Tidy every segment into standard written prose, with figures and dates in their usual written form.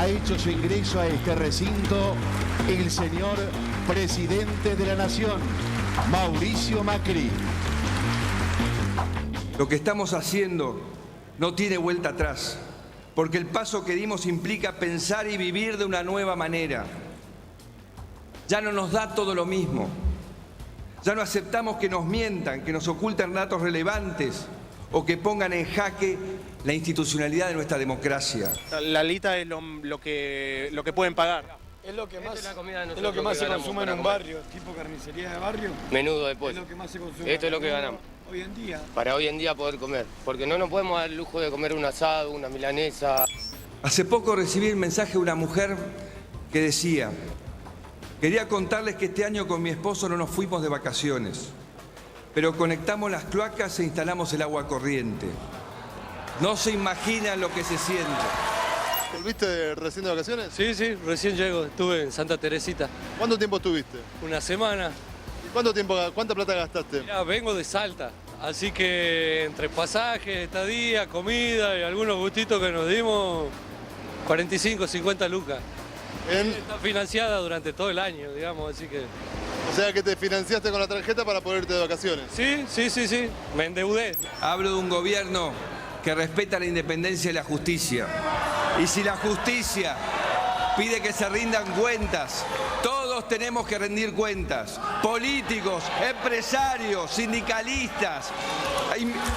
ha hecho su ingreso a este recinto el señor presidente de la Nación, Mauricio Macri. Lo que estamos haciendo no tiene vuelta atrás, porque el paso que dimos implica pensar y vivir de una nueva manera. Ya no nos da todo lo mismo. Ya no aceptamos que nos mientan, que nos oculten datos relevantes o que pongan en jaque la institucionalidad de nuestra democracia. La lita es lo que pueden pagar. Es lo que más, es lo que más se consume en un barrio, tipo carnicería de barrio. Menudo de pollo. Es lo que más se consume. Esto es lo que ganamos. Hoy en día. Para hoy en día poder comer. Porque no nos podemos dar el lujo de comer un asado, una milanesa. Hace poco recibí el mensaje de una mujer que decía: quería contarles que este año con mi esposo no nos fuimos de vacaciones, pero conectamos las cloacas e instalamos el agua corriente. No se imaginan lo que se siente. ¿Volviste recién de vacaciones? Sí, recién llego, estuve en Santa Teresita. ¿Cuánto tiempo estuviste? Una semana. ¿Y cuánta plata gastaste? Mirá, vengo de Salta, así que entre pasajes, estadía, comida y algunos gustitos que nos dimos, 45, 50 lucas. Está financiada durante todo el año, digamos, así que... O sea que te financiaste con la tarjeta para poder irte de vacaciones. Sí, me endeudé. Hablo de un gobierno que respeta la independencia y la justicia. Y si la justicia pide que se rindan cuentas, todos tenemos que rendir cuentas. Políticos, empresarios, sindicalistas,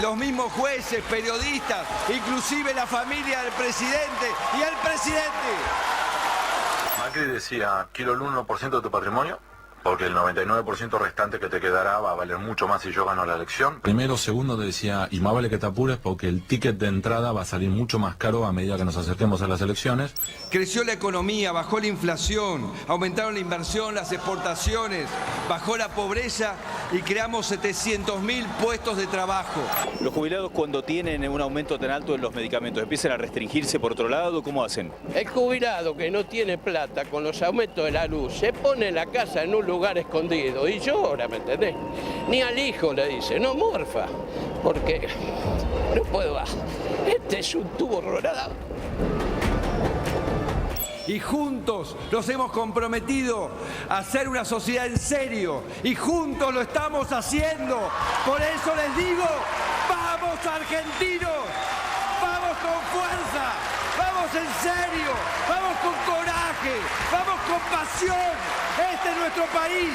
los mismos jueces, periodistas, inclusive la familia del presidente y el presidente. Macri decía, quiero el 1% de tu patrimonio, porque el 99% restante que te quedará va a valer mucho más si yo gano la elección. Primero, segundo, decía, y más vale que te apures porque el ticket de entrada va a salir mucho más caro a medida que nos acerquemos a las elecciones. Creció la economía, bajó la inflación, aumentaron la inversión, las exportaciones, bajó la pobreza y creamos 700.000 puestos de trabajo. Los jubilados, cuando tienen un aumento tan alto en los medicamentos, ¿empiezan a restringirse por otro lado? ¿Cómo hacen? El jubilado que no tiene plata con los aumentos de la luz se pone la casa en un lugar escondido y llora, ¿me entendés? Ni al hijo le dice, no morfa, porque no puedo más. Este es un tubo rolado. Y juntos nos hemos comprometido a hacer una sociedad en serio. Y juntos lo estamos haciendo. Por eso les digo, ¡vamos argentinos! ¡Vamos con fuerza! ¡Vamos en serio! ¡Vamos con coraje! ¡Vamos con pasión! Este es nuestro país.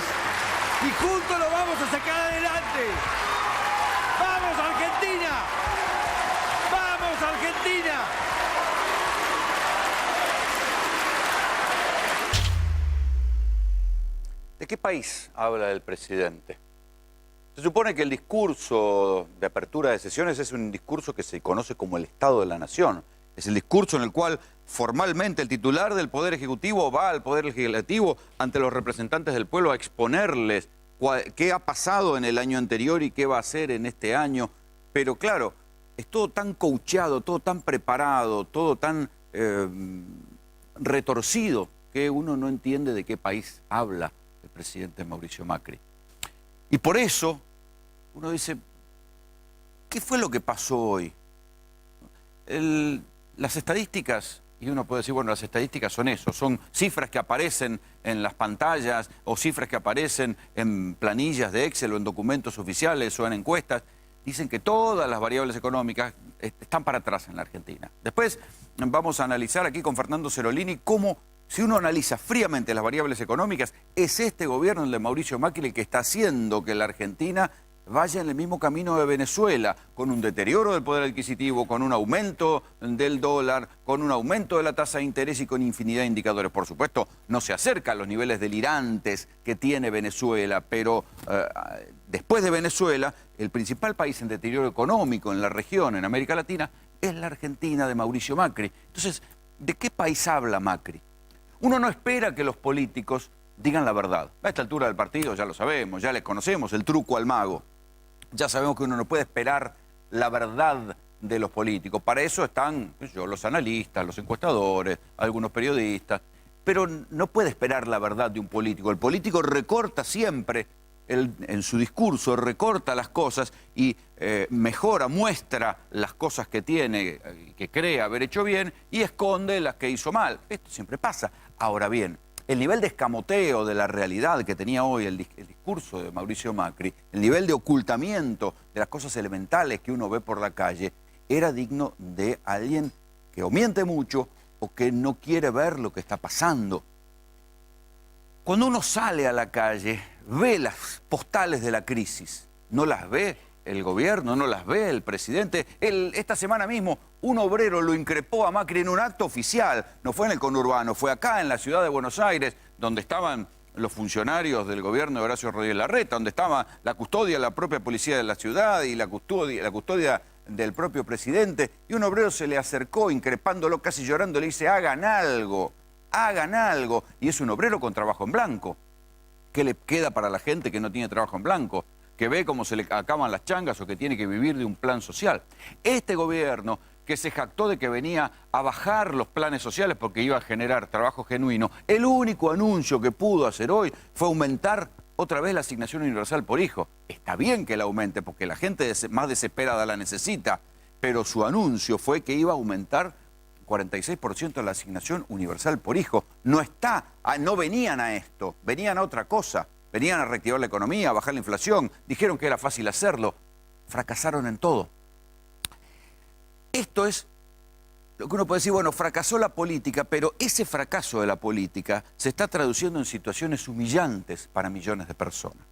Y juntos lo vamos a sacar adelante. ¡Vamos Argentina! ¡Vamos Argentina! ¿De qué país habla el presidente? Se supone que el discurso de apertura de sesiones es un discurso que se conoce como el Estado de la Nación. Es el discurso en el cual formalmente el titular del Poder Ejecutivo va al Poder Legislativo ante los representantes del pueblo a exponerles qué ha pasado en el año anterior y qué va a hacer en este año. Pero claro, es todo tan coacheado, todo tan preparado, todo tan retorcido que uno no entiende de qué país habla el presidente Mauricio Macri. Y por eso uno dice, ¿qué fue lo que pasó hoy? Las estadísticas, y uno puede decir, bueno, las estadísticas son eso, son cifras que aparecen en las pantallas o cifras que aparecen en planillas de Excel o en documentos oficiales o en encuestas. Dicen que todas las variables económicas están para atrás en la Argentina. Después vamos a analizar aquí con Fernando Cerolini cómo, si uno analiza fríamente las variables económicas, es este gobierno, el de Mauricio Macri, el que está haciendo que la Argentina vaya en el mismo camino de Venezuela, con un deterioro del poder adquisitivo, con un aumento del dólar, con un aumento de la tasa de interés y con infinidad de indicadores. Por supuesto, no se acerca a los niveles delirantes que tiene Venezuela, pero después de Venezuela, el principal país en deterioro económico en la región, en América Latina, es la Argentina de Mauricio Macri. Entonces, ¿de qué país habla Macri? Uno no espera que los políticos digan la verdad. A esta altura del partido ya lo sabemos, ya les conocemos el truco al mago. Ya sabemos que uno no puede esperar la verdad de los políticos. Para eso están los analistas, los encuestadores, algunos periodistas. Pero no puede esperar la verdad de un político. El político recorta siempre él en su discurso recorta las cosas y mejora, muestra las cosas que tiene, que cree haber hecho bien y esconde las que hizo mal. Esto siempre pasa. Ahora bien, el nivel de escamoteo de la realidad que tenía hoy el discurso de Mauricio Macri, el nivel de ocultamiento de las cosas elementales que uno ve por la calle, era digno de alguien que o miente mucho o que no quiere ver lo que está pasando. Cuando uno sale a la calle, ve las postales de la crisis, no las ve el gobierno, no las ve el presidente. Esta semana mismo un obrero lo increpó a Macri en un acto oficial, no fue en el conurbano, fue acá en la ciudad de Buenos Aires, donde estaban los funcionarios del gobierno de Horacio Rodríguez Larreta, donde estaba la custodia de la propia policía de la ciudad y la custodia del propio presidente, y un obrero se le acercó increpándolo, casi llorando, le dice, hagan algo, y es un obrero con trabajo en blanco. ¿Qué le queda para la gente que no tiene trabajo en blanco? Que ve cómo se le acaban las changas o que tiene que vivir de un plan social. Este gobierno, que se jactó de que venía a bajar los planes sociales porque iba a generar trabajo genuino, el único anuncio que pudo hacer hoy fue aumentar otra vez la asignación universal por hijo. Está bien que la aumente porque la gente más desesperada la necesita, pero su anuncio fue que iba a aumentar 46% la asignación universal por hijo. No venían a esto, venían a otra cosa. Venían a reactivar la economía, a bajar la inflación, dijeron que era fácil hacerlo, fracasaron en todo. Esto es lo que uno puede decir, bueno, fracasó la política, pero ese fracaso de la política se está traduciendo en situaciones humillantes para millones de personas.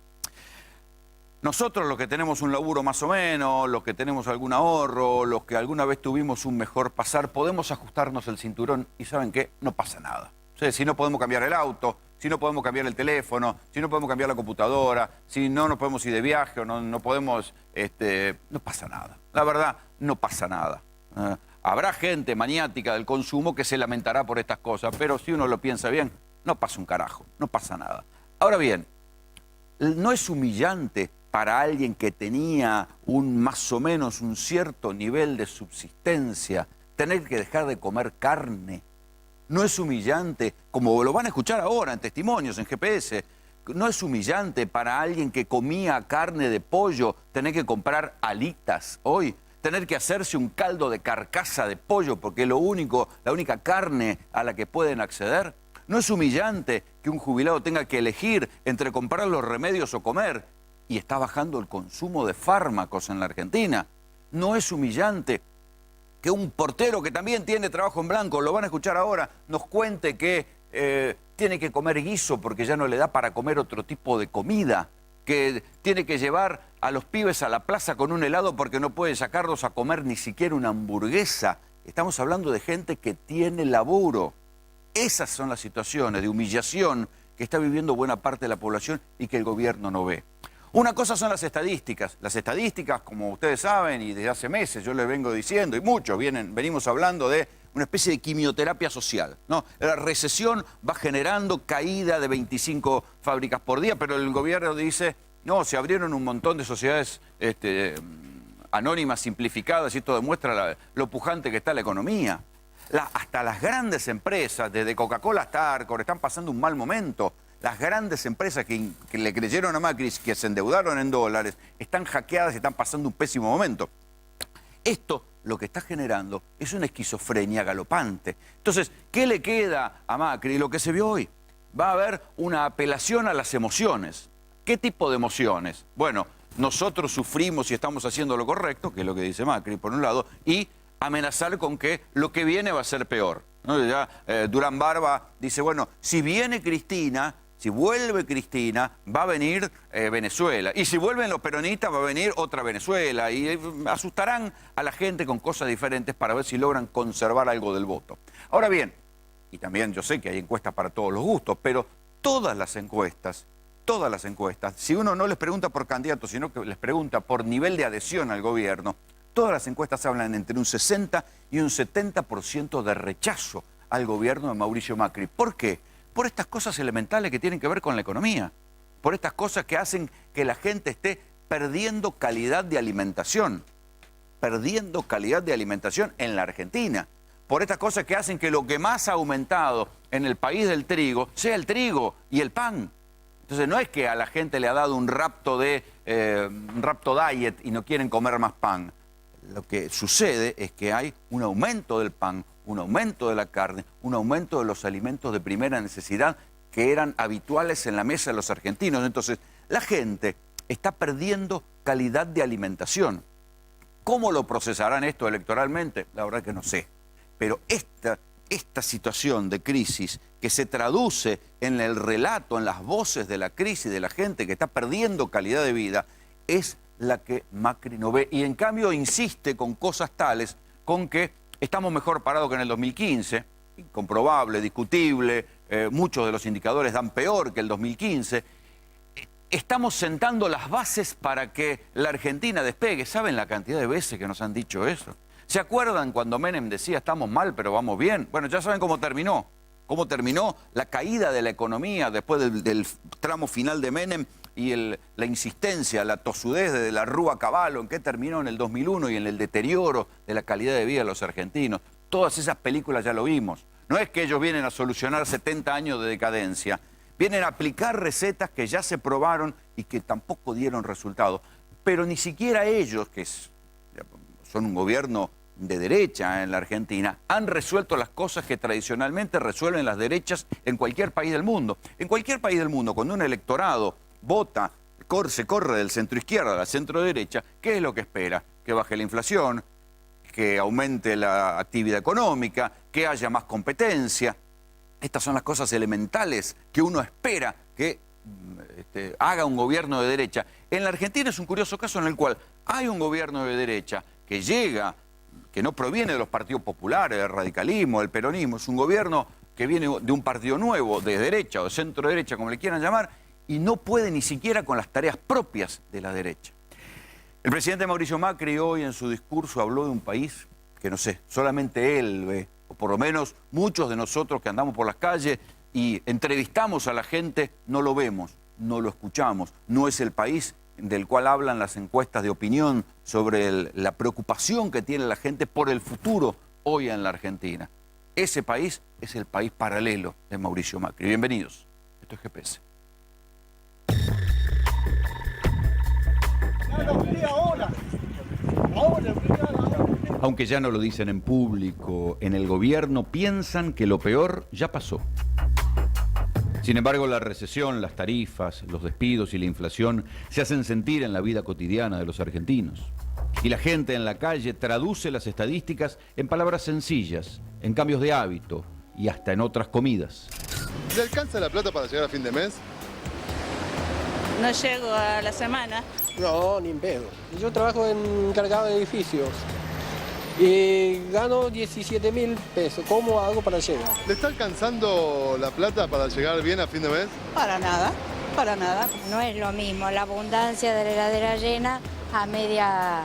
Nosotros, los que tenemos un laburo más o menos, los que tenemos algún ahorro, los que alguna vez tuvimos un mejor pasar, podemos ajustarnos el cinturón y ¿saben qué? No pasa nada. O sea, si no podemos cambiar el auto, si no podemos cambiar el teléfono, si no podemos cambiar la computadora, si no nos podemos ir de viaje o no podemos, no pasa nada. La verdad, no pasa nada. Habrá gente maniática del consumo que se lamentará por estas cosas, pero si uno lo piensa bien, no pasa un carajo, no pasa nada. Ahora bien, ¿no es humillante para alguien que tenía más o menos un cierto nivel de subsistencia tener que dejar de comer carne? ¿No es humillante, como lo van a escuchar ahora en testimonios, en GPS, no es humillante para alguien que comía carne de pollo tener que comprar alitas hoy? Tener que hacerse un caldo de carcasa de pollo porque es la única carne a la que pueden acceder. ¿No es humillante que un jubilado tenga que elegir entre comprar los remedios o comer? Y está bajando el consumo de fármacos en la Argentina. ¿No es humillante que un portero que también tiene trabajo en blanco, lo van a escuchar ahora, nos cuente que tiene que comer guiso porque ya no le da para comer otro tipo de comida, que tiene que llevar a los pibes a la plaza con un helado porque no puede sacarlos a comer ni siquiera una hamburguesa? Estamos hablando de gente que tiene laburo. Esas son las situaciones de humillación que está viviendo buena parte de la población y que el gobierno no ve. Una cosa son las estadísticas. Las estadísticas, como ustedes saben, y desde hace meses yo les vengo diciendo, y muchos venimos hablando de una especie de quimioterapia social, ¿no? La recesión va generando caída de 25 fábricas por día, pero el gobierno dice, no, se abrieron un montón de sociedades anónimas simplificadas y esto demuestra lo pujante que está la economía. Hasta las grandes empresas, desde Coca-Cola hasta Arcor, están pasando un mal momento. Las grandes empresas que le creyeron a Macri, que se endeudaron en dólares, están hackeadas y están pasando un pésimo momento. Esto lo que está generando es una esquizofrenia galopante. Entonces, ¿qué le queda a Macri? Lo que se vio hoy. Va a haber una apelación a las emociones. ¿Qué tipo de emociones? Bueno, nosotros sufrimos y estamos haciendo lo correcto, que es lo que dice Macri, por un lado, y amenazar con que lo que viene va a ser peor, ¿no? Ya Durán Barba dice, bueno, si viene Cristina, si vuelve Cristina, va a venir Venezuela. Y si vuelven los peronistas, va a venir otra Venezuela. Y asustarán a la gente con cosas diferentes para ver si logran conservar algo del voto. Ahora bien, y también yo sé que hay encuestas para todos los gustos, pero todas las encuestas, si uno no les pregunta por candidatos, sino que les pregunta por nivel de adhesión al gobierno, todas las encuestas hablan entre un 60 y un 70% de rechazo al gobierno de Mauricio Macri. ¿Por qué? Por estas cosas elementales que tienen que ver con la economía, por estas cosas que hacen que la gente esté perdiendo calidad de alimentación en la Argentina, por estas cosas que hacen que lo que más ha aumentado en el país del trigo sea el trigo y el pan. Entonces no es que a la gente le ha dado un rapto diet y no quieren comer más pan. Lo que sucede es que hay un aumento del pan, un aumento de la carne, un aumento de los alimentos de primera necesidad que eran habituales en la mesa de los argentinos. Entonces, la gente está perdiendo calidad de alimentación. ¿Cómo lo procesarán esto electoralmente? La verdad que no sé. Pero esta situación de crisis que se traduce en el relato, en las voces de la crisis de la gente que está perdiendo calidad de vida, es la que Macri no ve. Y en cambio insiste con cosas tales con que estamos mejor parados que en el 2015, incomprobable, discutible, muchos de los indicadores dan peor que el 2015. Estamos sentando las bases para que la Argentina despegue. ¿Saben la cantidad de veces que nos han dicho eso? ¿Se acuerdan cuando Menem decía estamos mal pero vamos bien? Bueno, ya saben cómo terminó. Cómo terminó la caída de la economía después del tramo final de Menem y la insistencia, la tosudez de la Rúa Cavallo, en qué terminó en el 2001 y en el deterioro de la calidad de vida de los argentinos. Todas esas películas ya lo vimos. No es que ellos vienen a solucionar 70 años de decadencia. Vienen a aplicar recetas que ya se probaron y que tampoco dieron resultados. Pero ni siquiera ellos, que son un gobierno de derecha en la Argentina, han resuelto las cosas que tradicionalmente resuelven las derechas en cualquier país del mundo. En cualquier país del mundo, cuando un electorado vota, se corre del centro izquierda a la centro derecha, ¿qué es lo que espera? Que baje la inflación, que aumente la actividad económica, que haya más competencia. Estas son las cosas elementales que uno espera que haga un gobierno de derecha. En la Argentina es un curioso caso en el cual hay un gobierno de derecha que llega, que no proviene de los partidos populares, del radicalismo, del peronismo, es un gobierno que viene de un partido nuevo, de derecha o de centro derecha, como le quieran llamar, y no puede ni siquiera con las tareas propias de la derecha. El presidente Mauricio Macri hoy en su discurso habló de un país que, no sé, solamente él ve, o por lo menos muchos de nosotros que andamos por las calles y entrevistamos a la gente, no lo vemos, no lo escuchamos, no es el país del cual hablan las encuestas de opinión sobre la preocupación que tiene la gente por el futuro hoy en la Argentina. Ese país es el país paralelo de Mauricio Macri. Bienvenidos. Esto es GPS. Aunque ya no lo dicen en público, en el gobierno piensan que lo peor ya pasó. Sin embargo, la recesión, las tarifas, los despidos y la inflación se hacen sentir en la vida cotidiana de los argentinos. Y la gente en la calle traduce las estadísticas en palabras sencillas, en cambios de hábito y hasta en otras comidas. ¿Le alcanza la plata para llegar a fin de mes? No llego a la semana. No, ni en pedo. Yo trabajo encargado de edificios y gano 17.000 pesos. ¿Cómo hago para llegar? ¿Le está alcanzando la plata para llegar bien a fin de mes? Para nada, para nada. No es lo mismo la abundancia de la heladera llena a media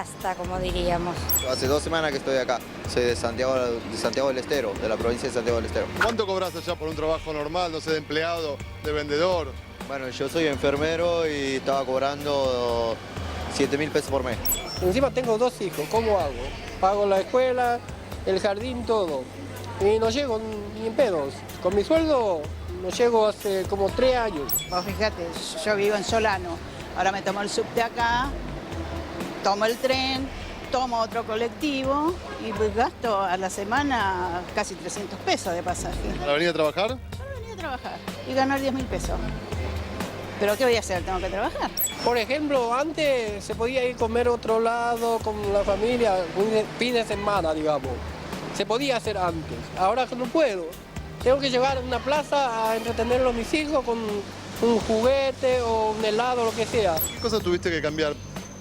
asta, como diríamos. Hace 2 semanas que estoy acá. Soy de Santiago del Estero, de la provincia de Santiago del Estero. ¿Cuánto cobras allá por un trabajo normal, no sé, de empleado, de vendedor? Bueno, yo soy enfermero y estaba cobrando 7.000 pesos por mes. Encima tengo 2 hijos, ¿cómo hago? Pago la escuela, el jardín, todo. Y no llego ni en pedos. Con mi sueldo no llego hace como 3 años. Vos fíjate, yo vivo en Solano. Ahora me tomo el subte acá, tomo el tren, tomo otro colectivo y pues gasto a la semana casi 300 pesos de pasaje. ¿Para venir a trabajar? Para venir a trabajar y ganar 10.000 pesos. ¿Pero qué voy a hacer? ¿Tengo que trabajar? Por ejemplo, antes se podía ir a comer a otro lado con la familia, fin de semana, digamos. Se podía hacer antes. Ahora no puedo. Tengo que llevar a una plaza a entretener a mis hijos con un juguete o un helado, lo que sea. ¿Qué cosas tuviste que cambiar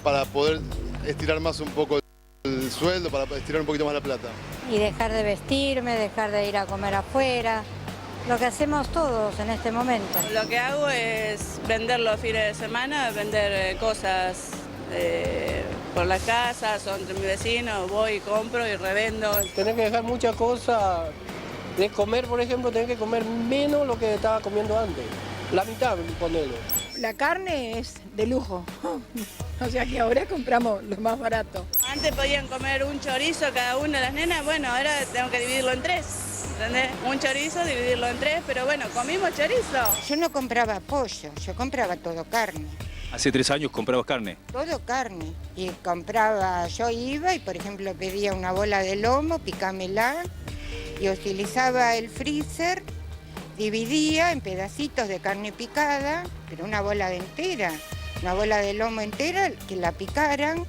para poder estirar más un poco el sueldo, para estirar un poquito más la plata? Y dejar de vestirme, dejar de ir a comer afuera. Lo que hacemos todos en este momento. Lo que hago es vender los fines de semana, vender cosas por las casas o entre mis vecinos, voy y compro y revendo. Tenés que dejar muchas cosas. De comer, por ejemplo, tenés que comer menos lo que estaba comiendo antes. La mitad, ponelo. La carne es de lujo. O sea que ahora compramos lo más barato. Antes podían comer un chorizo cada una de las nenas, bueno, ahora tengo que dividirlo en 3. ¿entendés? Un chorizo, dividirlo en 3, pero bueno, comimos chorizo. Yo no compraba pollo, yo compraba todo carne. Hace 3 años comprabas carne. Todo carne. Y compraba, yo iba y por ejemplo pedía una bola de lomo, picámela, y utilizaba el freezer, dividía en pedacitos de carne picada, pero una bola de entera, una bola de lomo entera, que la picaran,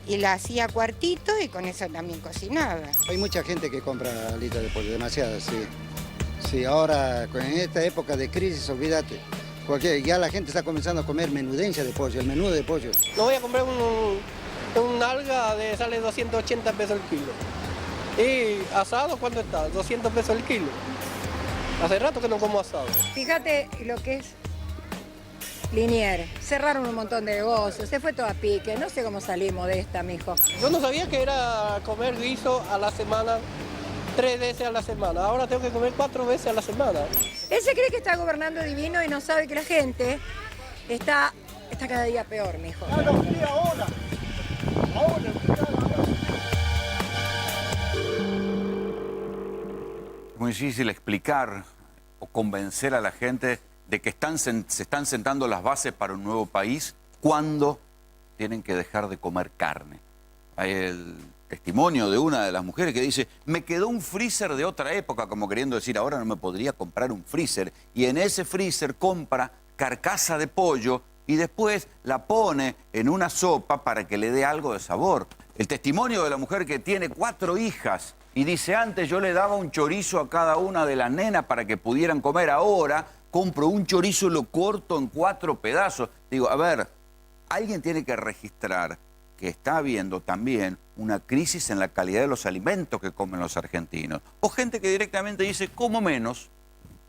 y la hacía cuartito y con eso también cocinaba. Hay mucha gente que compra alitas de pollo, demasiadas, sí. Sí, ahora en esta época de crisis, olvídate. Porque ya la gente está comenzando a comer menudencia de pollo, el menudo de pollo. No voy a comprar un alga de sale 280 pesos el kilo. ¿Y asado cuánto está? 200 pesos el kilo. Hace rato que no como asado. Fíjate lo que es Liniers. Cerraron un montón de negocios, se fue todo a pique. No sé cómo salimos de esta, mijo. Yo no sabía que era comer guiso a la semana, 3 veces a la semana. Ahora tengo que comer 4 veces a la semana. Él se cree que está gobernando divino y no sabe que la gente está cada día peor, mijo. Es muy difícil explicar o convencer a la gente de que se están sentando las bases para un nuevo país cuando tienen que dejar de comer carne. Hay el testimonio de una de las mujeres que dice, me quedó un freezer de otra época, como queriendo decir, ahora no me podría comprar un freezer. Y en ese freezer compra carcasa de pollo y después la pone en una sopa para que le dé algo de sabor. El testimonio de la mujer que tiene 4 hijas y dice, antes yo le daba un chorizo a cada una de las nenas para que pudieran comer, ahora compro un chorizo y lo corto en 4 pedazos. Digo, a ver, alguien tiene que registrar que está habiendo también una crisis en la calidad de los alimentos que comen los argentinos. O gente que directamente dice, como menos,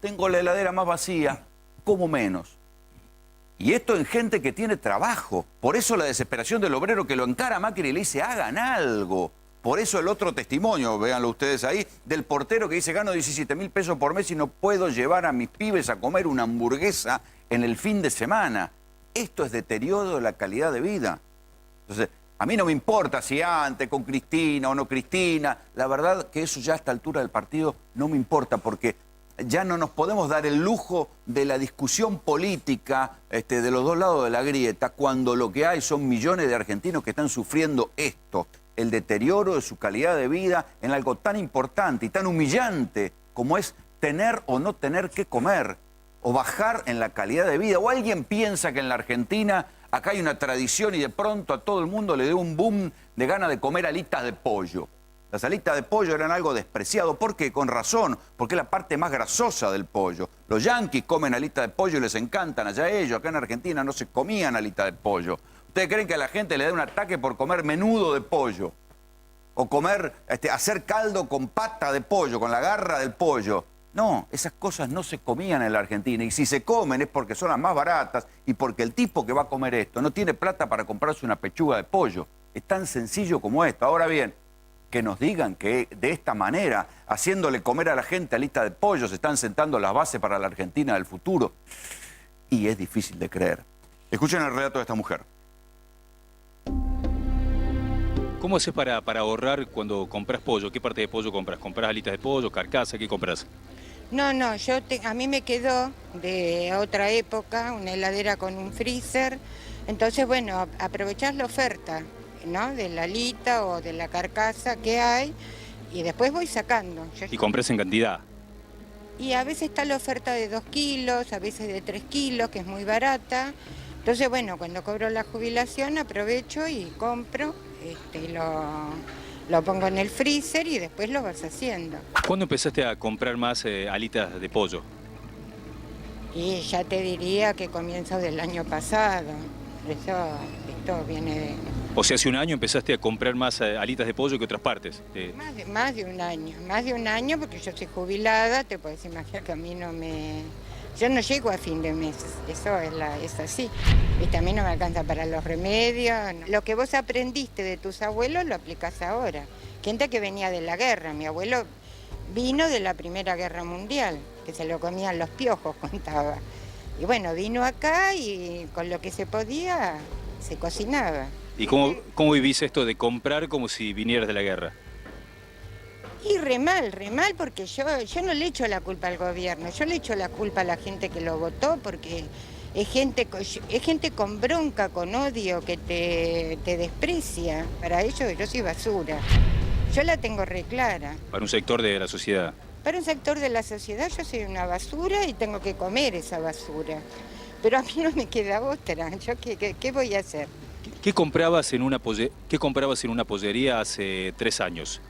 tengo la heladera más vacía, como menos. Y esto en gente que tiene trabajo. Por eso la desesperación del obrero que lo encara a Macri y le dice, hagan algo. Por eso el otro testimonio, véanlo ustedes ahí, del portero que dice, gano 17.000 pesos por mes y no puedo llevar a mis pibes a comer una hamburguesa en el fin de semana. Esto es deterioro de la calidad de vida. Entonces, a mí no me importa si antes con Cristina o no Cristina, la verdad que eso ya a esta altura del partido no me importa porque ya no nos podemos dar el lujo de la discusión política de los dos lados de la grieta cuando lo que hay son millones de argentinos que están sufriendo esto, el deterioro de su calidad de vida en algo tan importante y tan humillante como es tener o no tener que comer o bajar en la calidad de vida. O alguien piensa que en la Argentina acá hay una tradición y de pronto a todo el mundo le dio un boom de ganas de comer alitas de pollo. Las alitas de pollo eran algo despreciado. ¿Por qué? Con razón, porque es la parte más grasosa del pollo. Los yanquis comen alitas de pollo y les encantan, allá ellos. Acá en Argentina no se comían alitas de pollo. ¿Ustedes creen que a la gente le da un ataque por comer menudo de pollo? O comer, hacer caldo con pata de pollo, con la garra del pollo. No, esas cosas no se comían en la Argentina. Y si se comen es porque son las más baratas y porque el tipo que va a comer esto no tiene plata para comprarse una pechuga de pollo. Es tan sencillo como esto. Ahora bien, que nos digan que de esta manera, haciéndole comer a la gente alita de pollo, se están sentando las bases para la Argentina del futuro. Y es difícil de creer. Escuchen el relato de esta mujer. ¿Cómo haces para ahorrar cuando compras pollo? ¿Qué parte de pollo compras? ¿Compras alitas de pollo, carcasa? ¿Qué compras? No, a mí me quedó de otra época una heladera con un freezer. Entonces, bueno, aprovechás la oferta, ¿no? De la alita o de la carcasa que hay y después voy sacando. ¿Y compras en cantidad? Y a veces está la oferta de 2 kilos, a veces de 3 kilos, que es muy barata. Entonces, bueno, cuando cobro la jubilación aprovecho y compro, lo pongo en el freezer y después lo vas haciendo. ¿Cuándo empezaste a comprar más alitas de pollo? Y ya te diría que comienzo del año pasado. Esto viene de... O sea, hace un año empezaste a comprar más alitas de pollo que otras partes. Más de un año porque yo soy jubilada, te puedes imaginar que a mí yo no llego a fin de mes, eso es así. ¿Viste? A mí no me alcanza para los remedios. No. Lo que vos aprendiste de tus abuelos lo aplicás ahora. Gente que venía de la guerra, mi abuelo vino de la Primera Guerra Mundial, que se lo comían los piojos, contaba. Y bueno, vino acá y con lo que se podía se cocinaba. ¿Y cómo vivís esto de comprar como si vinieras de la guerra? Y re mal, porque yo no le echo la culpa al gobierno, yo le echo la culpa a la gente que lo votó, porque es gente con bronca, con odio, que te desprecia. Para ellos yo soy basura. Yo la tengo re clara. Para un sector de la sociedad. Para un sector de la sociedad yo soy una basura y tengo que comer esa basura. Pero a mí no me queda otra. ¿Yo qué voy a hacer? ¿Qué comprabas en una pollería hace 3 años?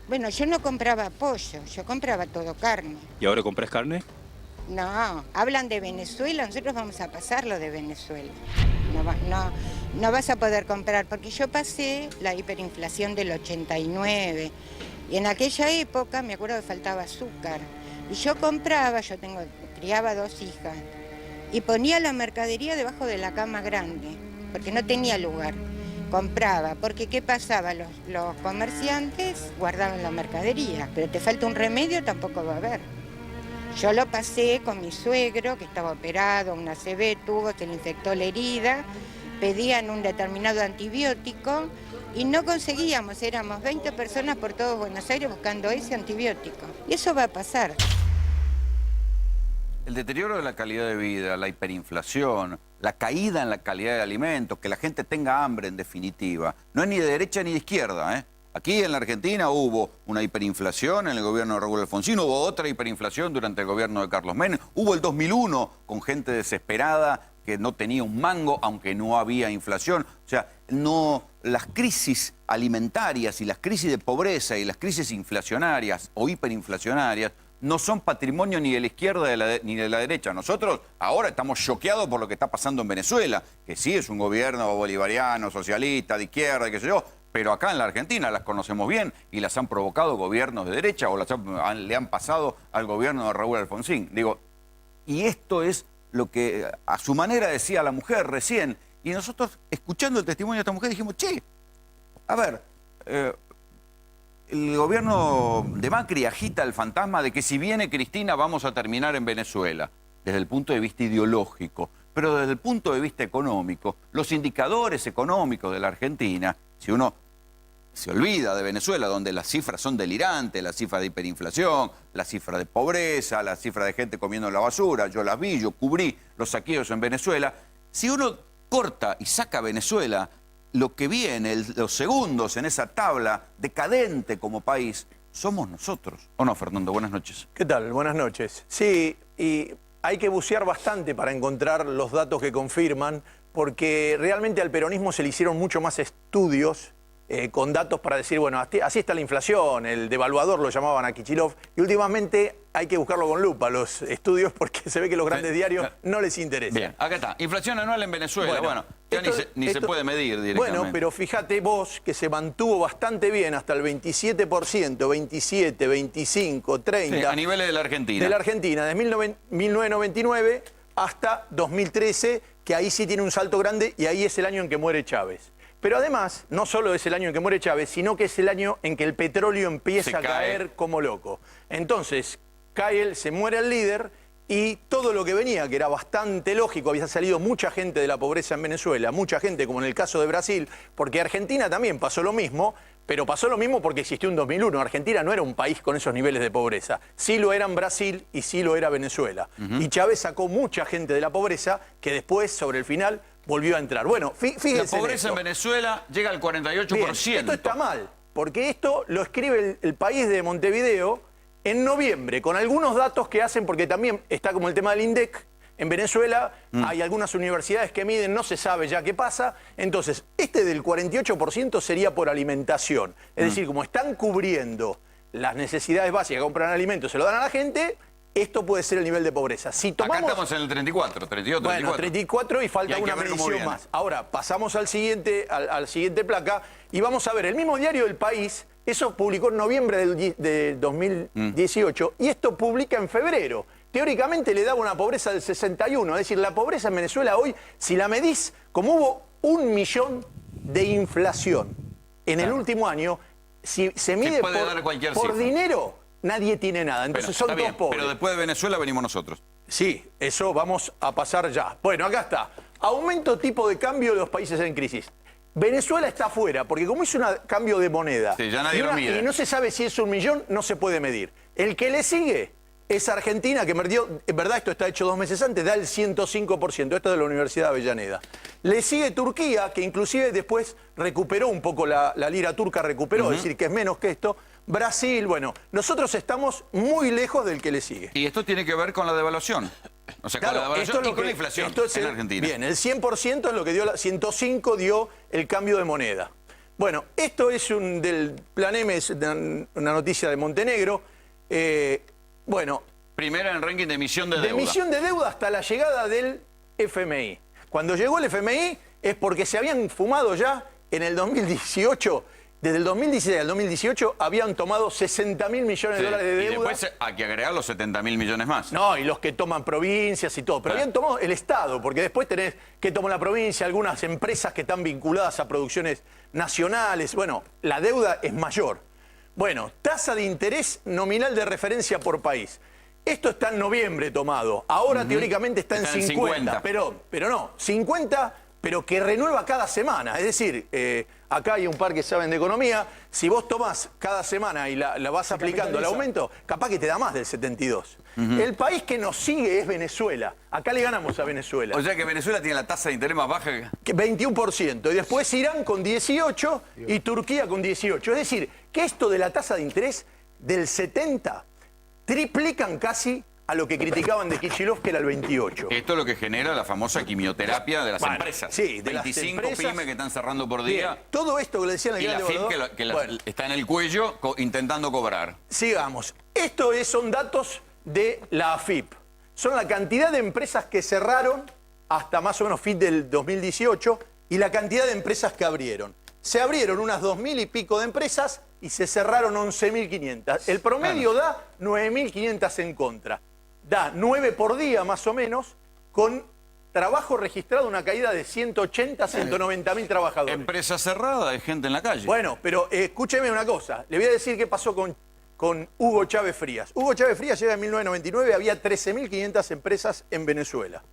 Bueno, yo no compraba pollo, yo compraba todo carne. ¿Y ahora compras carne? No, hablan de Venezuela, nosotros vamos a pasarlo de Venezuela. No vas a poder comprar, porque yo pasé la hiperinflación del 89. Y en aquella época me acuerdo que faltaba azúcar. Y yo compraba, criaba 2 hijas, y ponía la mercadería debajo de la cama grande, porque no tenía lugar. Compraba, porque ¿qué pasaba? Los comerciantes guardaban la mercadería, pero te falta un remedio, tampoco va a haber. Yo lo pasé con mi suegro, que estaba operado, una ACV, se le infectó la herida, pedían un determinado antibiótico y no conseguíamos, éramos 20 personas por todo Buenos Aires buscando ese antibiótico. Y eso va a pasar. El deterioro de la calidad de vida, la hiperinflación, la caída en la calidad de alimentos, que la gente tenga hambre en definitiva, no es ni de derecha ni de izquierda, ¿eh? Aquí en la Argentina hubo una hiperinflación en el gobierno de Raúl Alfonsín, hubo otra hiperinflación durante el gobierno de Carlos Menem, hubo el 2001 con gente desesperada que no tenía un mango, aunque no había inflación. O sea, las crisis alimentarias y las crisis de pobreza y las crisis inflacionarias o hiperinflacionarias no son patrimonio ni de la izquierda ni de la derecha. Nosotros ahora estamos choqueados por lo que está pasando en Venezuela, que sí es un gobierno bolivariano, socialista, de izquierda, qué sé yo, pero acá en la Argentina las conocemos bien y las han provocado gobiernos de derecha o le han pasado al gobierno de Raúl Alfonsín. Digo, y esto es lo que a su manera decía la mujer recién, y nosotros, escuchando el testimonio de esta mujer, dijimos, che, a ver, el gobierno de Macri agita el fantasma de que si viene Cristina vamos a terminar en Venezuela, desde el punto de vista ideológico, pero desde el punto de vista económico, los indicadores económicos de la Argentina, si uno se olvida de Venezuela, donde las cifras son delirantes, las cifras de hiperinflación, las cifras de pobreza, las cifras de gente comiendo la basura, yo las vi, yo cubrí los saqueos en Venezuela. Si uno corta y saca a Venezuela, lo que viene, los segundos en esa tabla decadente como país, somos nosotros. ¿O no, Fernando? Buenas noches. ¿Qué tal? Buenas noches. Sí, y hay que bucear bastante para encontrar los datos que confirman, porque realmente al peronismo se le hicieron mucho más estudios con datos para decir, bueno, así está la inflación, el devaluador lo llamaban a Kicillof, y últimamente hay que buscarlo con lupa, los estudios, porque se ve que los grandes diarios no les interesa. Bien, acá está, inflación anual en Venezuela, bueno ya ni se puede medir directamente. Bueno, pero fíjate vos que se mantuvo bastante bien hasta el 27%, 27, 25, 30... Sí, a niveles de la Argentina. De la Argentina, de 1999 hasta 2013, que ahí sí tiene un salto grande y ahí es el año en que muere Chávez. Pero además, no solo es el año en que muere Chávez, sino que es el año en que el petróleo empieza a caer como loco. Entonces, se muere el líder y todo lo que venía, que era bastante lógico, había salido mucha gente de la pobreza en Venezuela, mucha gente, como en el caso de Brasil, porque Argentina también pasó lo mismo, pero pasó lo mismo porque existió un 2001. Argentina no era un país con esos niveles de pobreza. Sí lo eran Brasil y sí lo era Venezuela. Y Chávez sacó mucha gente de la pobreza que después, sobre el final, volvió a entrar. Bueno, fíjense. La pobreza en Venezuela llega al 48%. Bien, esto está mal, porque esto lo escribe el País de Montevideo en noviembre, con algunos datos que hacen, porque también está como el tema del INDEC. En Venezuela hay algunas universidades que miden, no se sabe ya qué pasa. Entonces, del 48% sería por alimentación. Es decir, como están cubriendo las necesidades básicas, compran alimentos, se lo dan a la gente, esto puede ser el nivel de pobreza. Si tomamos... Acá estamos en el 34, 32, 34. Bueno, 34 y falta una medición más. Ahora, pasamos al siguiente placa y vamos a ver, el mismo diario del País, eso publicó en noviembre de 2018 y esto publica en febrero. Teóricamente le daba una pobreza del 61, es decir, la pobreza en Venezuela hoy, si la medís, como hubo 1 millón de inflación en el último año, si se mide por dinero, nadie tiene nada. Entonces son todos pobres. Pero después de Venezuela venimos nosotros. Sí, eso vamos a pasar ya. Bueno, acá está. Aumento tipo de cambio de los países en crisis. Venezuela está afuera, porque como hizo un cambio de moneda sí, ya nadie lo mide. Y no se sabe si es 1 millón, no se puede medir. El que le sigue es Argentina, que perdió, en verdad esto está hecho 2 meses antes, da el 105%, esto es de la Universidad de Avellaneda. Le sigue Turquía, que inclusive después recuperó un poco la lira turca, recuperó, es decir, que es menos que esto. Brasil, bueno, nosotros estamos muy lejos del que le sigue. Y esto tiene que ver con la devaluación. O sea, claro, con la devaluación esto y con la inflación en Argentina. Bien, el 100% es lo que dio, 105 dio el cambio de moneda. Bueno, esto es del Plan M, es una noticia de Montenegro. Bueno. Primera en el ranking de emisión de deuda. De emisión de deuda hasta la llegada del FMI. Cuando llegó el FMI es porque se habían fumado ya en el 2018... Desde el 2016 al 2018 habían tomado 60.000 millones de dólares de deuda. Y después hay que agregar los 70.000 millones más. No, y los que toman provincias y todo. Pero habían tomado el Estado, porque después tenés que tomar la provincia, algunas empresas que están vinculadas a producciones nacionales. Bueno, la deuda es mayor. Bueno, tasa de interés nominal de referencia por país. Esto está en noviembre tomado. Ahora teóricamente está en 50. Pero no, 50... pero que renueva cada semana. Es decir, acá hay un par que saben de economía, si vos tomás cada semana y la vas aplicando al aumento, capaz que te da más del 72. El país que nos sigue es Venezuela. Acá le ganamos a Venezuela. O sea que Venezuela tiene la tasa de interés más baja que 21%. Y después Irán con 18 y Turquía con 18. Es decir, que esto de la tasa de interés del 70 triplican casi a lo que criticaban de Kicillof, que era el 28. Esto es lo que genera la famosa quimioterapia de las empresas. Sí, de 25 las empresas, pymes que están cerrando por día. Bien, todo esto que le decían y la FIP que está en el cuello intentando cobrar. Sigamos. Esto son datos de la AFIP. Son la cantidad de empresas que cerraron hasta más o menos fin del 2018 y la cantidad de empresas que abrieron. Se abrieron unas 2.000 y pico de empresas y se cerraron 11.500. El promedio da 9.500 en contra. Da 9 por día más o menos, con trabajo registrado una caída de 180 a 190.000 trabajadores. Empresa cerrada, hay gente en la calle. Bueno, pero escúcheme una cosa. Le voy a decir qué pasó con Hugo Chávez Frías. Hugo Chávez Frías llega en 1999, había 13.500 empresas en Venezuela.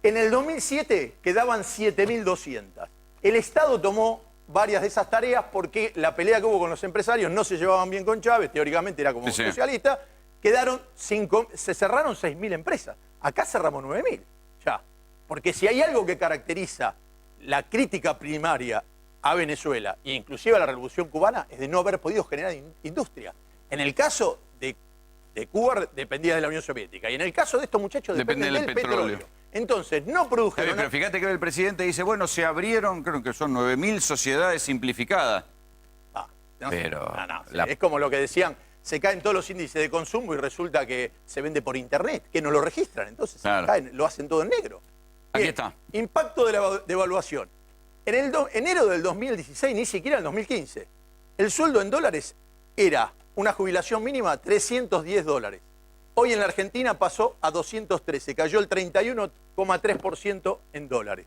En el 2007 quedaban 7.200. El Estado tomó varias de esas tareas porque la pelea que hubo con los empresarios no se llevaban bien con Chávez, teóricamente era como socialista. Se cerraron 6.000 empresas. Acá cerramos 9.000. Ya. Porque si hay algo que caracteriza la crítica primaria a Venezuela, e inclusive a la Revolución Cubana, es de no haber podido generar industria. En el caso de Cuba dependía de la Unión Soviética. Y en el caso de estos muchachos dependen del petróleo. Entonces, no produjeron... Pero fíjate que el presidente dice, bueno, se abrieron, creo que son 9.000 sociedades simplificadas. Es como lo que decían, se caen todos los índices de consumo y resulta que se vende por internet, que no lo registran, entonces caen, lo hacen todo en negro. Aquí está. Impacto de la devaluación. En enero del 2016, ni siquiera en el 2015, el sueldo en dólares era una jubilación mínima de $310. Hoy en la Argentina pasó a 213, cayó el 31,3% en dólares.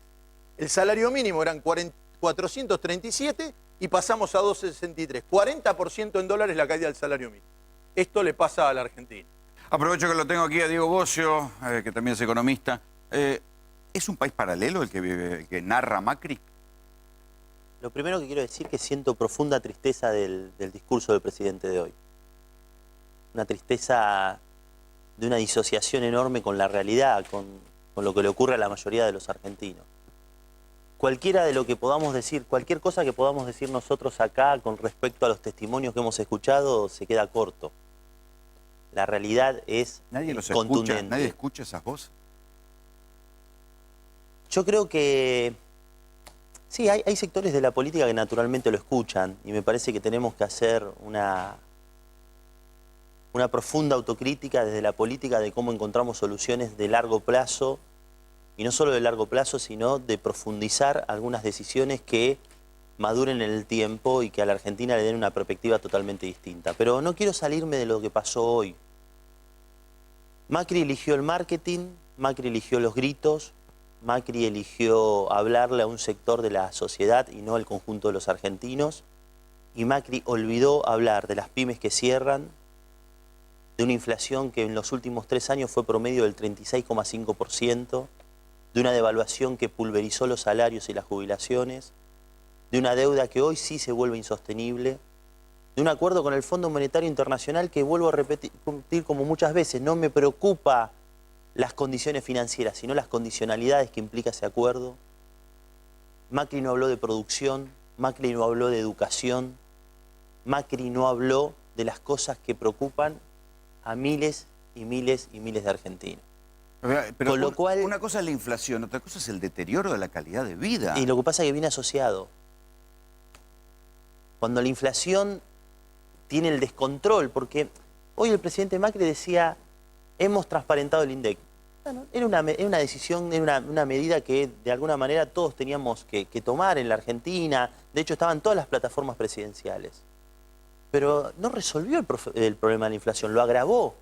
El salario mínimo eran 437 y pasamos a 263. 40% en dólares la caída del salario mínimo. Esto le pasa a la Argentina. Aprovecho que lo tengo aquí a Diego Bocio, que también es economista. ¿Es un país paralelo el que narra Macri? Lo primero que quiero decir es que siento profunda tristeza del discurso del presidente de hoy. Una tristeza de una disociación enorme con la realidad, con lo que le ocurre a la mayoría de los argentinos. Cualquiera de lo que podamos decir, cualquier cosa que podamos decir nosotros acá con respecto a los testimonios que hemos escuchado se queda corto. La realidad es contundente. ¿Nadie escucha esas voces? Yo creo que sí, hay sectores de la política que naturalmente lo escuchan y me parece que tenemos que hacer una profunda autocrítica desde la política de cómo encontramos soluciones de largo plazo. Y no solo de largo plazo, sino de profundizar algunas decisiones que maduren en el tiempo y que a la Argentina le den una perspectiva totalmente distinta. Pero no quiero salirme de lo que pasó hoy. Macri eligió el marketing, Macri eligió los gritos, Macri eligió hablarle a un sector de la sociedad y no al conjunto de los argentinos. Y Macri olvidó hablar de las pymes que cierran, de una inflación que en los últimos 3 años fue promedio del 36,5%, de una devaluación que pulverizó los salarios y las jubilaciones, de una deuda que hoy sí se vuelve insostenible, de un acuerdo con el Fondo Monetario Internacional que, vuelvo a repetir como muchas veces, no me preocupa las condiciones financieras, sino las condicionalidades que implica ese acuerdo. Macri no habló de producción, Macri no habló de educación, Macri no habló de las cosas que preocupan a miles y miles y miles de argentinos. Pero con lo cual, una cosa es la inflación, otra cosa es el deterioro de la calidad de vida. Y lo que pasa es que viene asociado. Cuando la inflación tiene el descontrol, porque hoy el presidente Macri decía, hemos transparentado el INDEC. Bueno, era una decisión, era una medida que de alguna manera todos teníamos que tomar en la Argentina. De hecho, estaban todas las plataformas presidenciales. Pero no resolvió el problema de la inflación, lo agravó.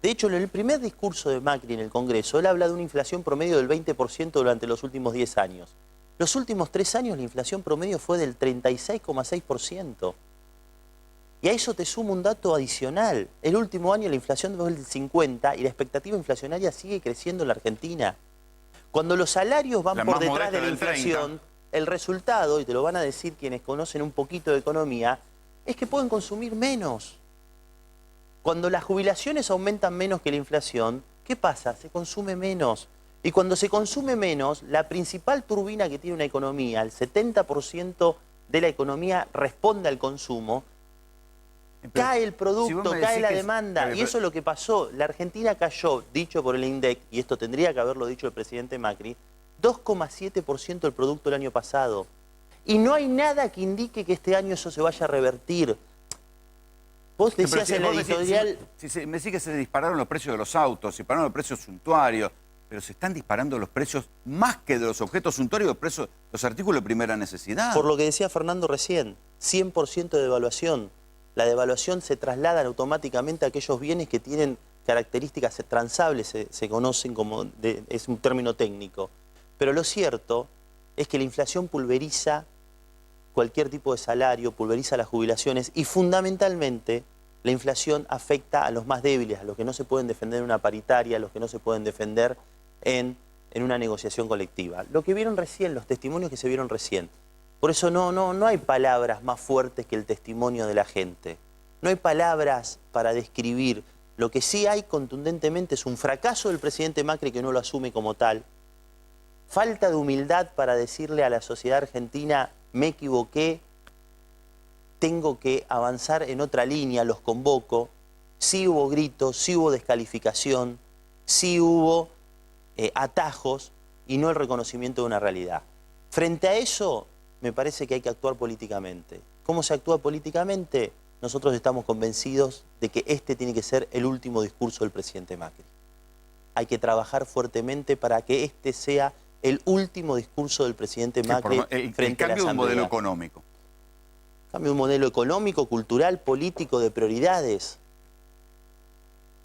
De hecho, en el primer discurso de Macri en el Congreso, él habla de una inflación promedio del 20% durante los últimos 10 años. Los últimos 3 años la inflación promedio fue del 36,6%. Y a eso te sumo un dato adicional. El último año la inflación fue del 50% y la expectativa inflacionaria sigue creciendo en la Argentina. Cuando los salarios van por detrás de la inflación, el resultado, y te lo van a decir quienes conocen un poquito de economía, es que pueden consumir menos. Cuando las jubilaciones aumentan menos que la inflación, ¿qué pasa? Se consume menos. Y cuando se consume menos, la principal turbina que tiene una economía, el 70% de la economía responde al consumo, cae el producto, cae la demanda. Y eso es lo que pasó. La Argentina cayó, dicho por el INDEC, y esto tendría que haberlo dicho el presidente Macri, 2,7% del producto el año pasado. Y no hay nada que indique que este año eso se vaya a revertir. Vos decías en la editorial... Me decís que se dispararon los precios de los autos, se dispararon los precios suntuarios, pero se están disparando los precios más que de los objetos suntuarios, los artículos de primera necesidad. Por lo que decía Fernando recién, 100% de devaluación. La devaluación se traslada automáticamente a aquellos bienes que tienen características transables, se conocen como, es un término técnico. Pero lo cierto es que la inflación pulveriza cualquier tipo de salario, pulveriza las jubilaciones y fundamentalmente la inflación afecta a los más débiles, a los que no se pueden defender en una paritaria, a los que no se pueden defender en una negociación colectiva. Lo que vieron recién, los testimonios que se vieron recién. Por eso no hay palabras más fuertes que el testimonio de la gente. No hay palabras para describir. Lo que sí hay contundentemente es un fracaso del presidente Macri que no lo asume como tal. Falta de humildad para decirle a la sociedad argentina, me equivoqué, tengo que avanzar en otra línea, los convoco. Sí hubo gritos, sí hubo descalificación, sí hubo atajos y no el reconocimiento de una realidad. Frente a eso, me parece que hay que actuar políticamente. ¿Cómo se actúa políticamente? Nosotros estamos convencidos de que este tiene que ser el último discurso del presidente Macri. Hay que trabajar fuertemente para que este sea el último discurso del presidente Macri frente a la Asamblea. El cambio de un modelo económico. Cambio de un modelo económico, cultural, político, de prioridades.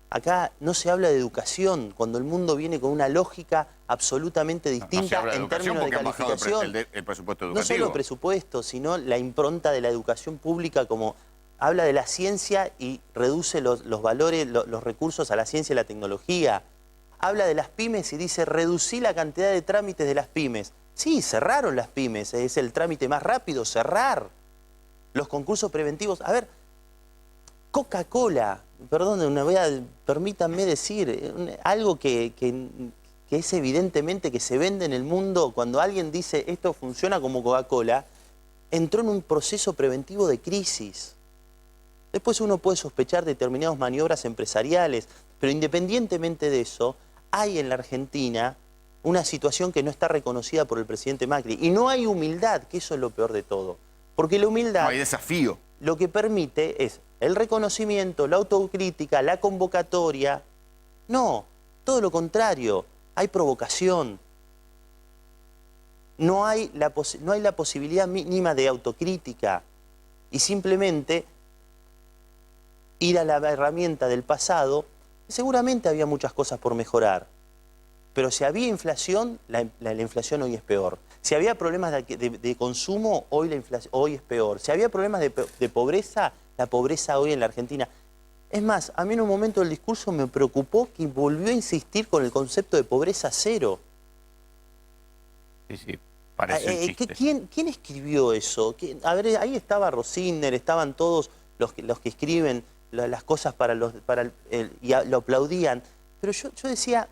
Acá no se habla de educación, cuando el mundo viene con una lógica absolutamente distinta en términos de calificación. El presupuesto educativo. No solo el presupuesto, sino la impronta de la educación pública, como habla de la ciencia y reduce los valores, los recursos a la ciencia y la tecnología. Habla de las pymes y dice, reducí la cantidad de trámites de las pymes. Sí, cerraron las pymes, es el trámite más rápido, cerrar. Los concursos preventivos. A ver, Coca-Cola, perdón, permítanme decir, algo que es evidentemente que se vende en el mundo, cuando alguien dice esto funciona como Coca-Cola, entró en un proceso preventivo de crisis. Después uno puede sospechar determinadas maniobras empresariales, pero independientemente de eso, hay en la Argentina una situación que no está reconocida por el presidente Macri. Y no hay humildad, que eso es lo peor de todo. Porque la humildad... No hay desafío. Lo que permite es el reconocimiento, la autocrítica, la convocatoria. No, todo lo contrario. Hay provocación. No hay la posibilidad mínima de autocrítica. Y simplemente ir a la herramienta del pasado. Seguramente había muchas cosas por mejorar. Pero si había inflación, la inflación hoy es peor. Si había problemas de consumo, hoy es peor. Si había problemas de pobreza, la pobreza hoy en la Argentina. Es más, a mí en un momento del discurso me preocupó que volvió a insistir con el concepto de pobreza cero. Sí, sí. Parece un chiste. ¿Quién escribió eso? A ver, ahí estaba Rosiner, estaban todos los que escriben las cosas y lo aplaudían. Pero yo decía,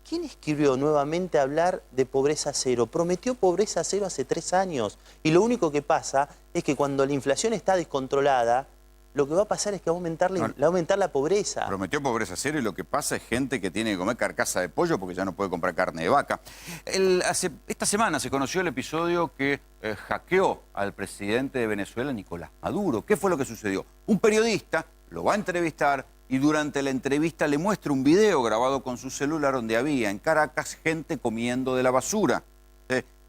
¿quién escribió nuevamente hablar de pobreza cero? Prometió pobreza cero hace 3 años. Y lo único que pasa es que cuando la inflación está descontrolada, lo que va a pasar es que va a aumentar la pobreza. Prometió pobreza cero y lo que pasa es gente que tiene que comer carcasa de pollo porque ya no puede comprar carne de vaca. Esta semana se conoció el episodio que hackeó al presidente de Venezuela, Nicolás Maduro. ¿Qué fue lo que sucedió? Un periodista lo va a entrevistar y durante la entrevista le muestra un video grabado con su celular donde había en Caracas gente comiendo de la basura.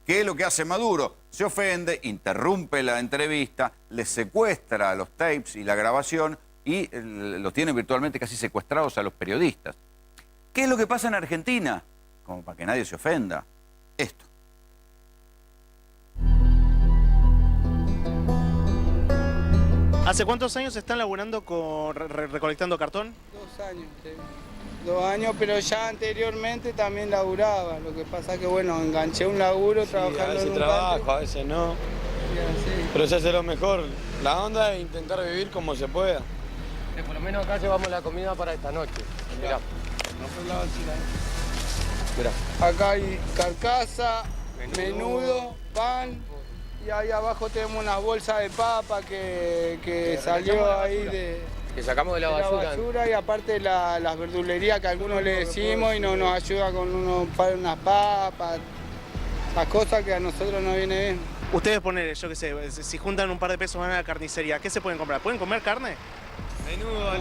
¿Qué es lo que hace Maduro? Se ofende, interrumpe la entrevista, le secuestra los tapes y la grabación y los tiene virtualmente casi secuestrados a los periodistas. ¿Qué es lo que pasa en Argentina? Como para que nadie se ofenda. Esto. ¿Hace cuántos años están laburando recolectando cartón? 2 años. 2 años, pero ya anteriormente también laburaba. Lo que pasa es que, bueno, enganché un laburo trabajando en un a veces trabajo, a veces no. Pero se hace lo mejor. La onda es intentar vivir como se pueda. Por lo menos acá llevamos la comida para esta noche. Mirá. Mirá. Acá hay carcasa, menudo, pan. Y ahí abajo tenemos una bolsa de papa que salió ahí que sacamos de la basura. Y aparte las verdulerías que algunos le decimos y nos ayuda con unas papas, las cosas que a nosotros nos viene bien. Ustedes ponen, yo qué sé, si juntan un par de pesos van a la carnicería, ¿qué se pueden comprar? ¿Pueden comer carne? Menudo,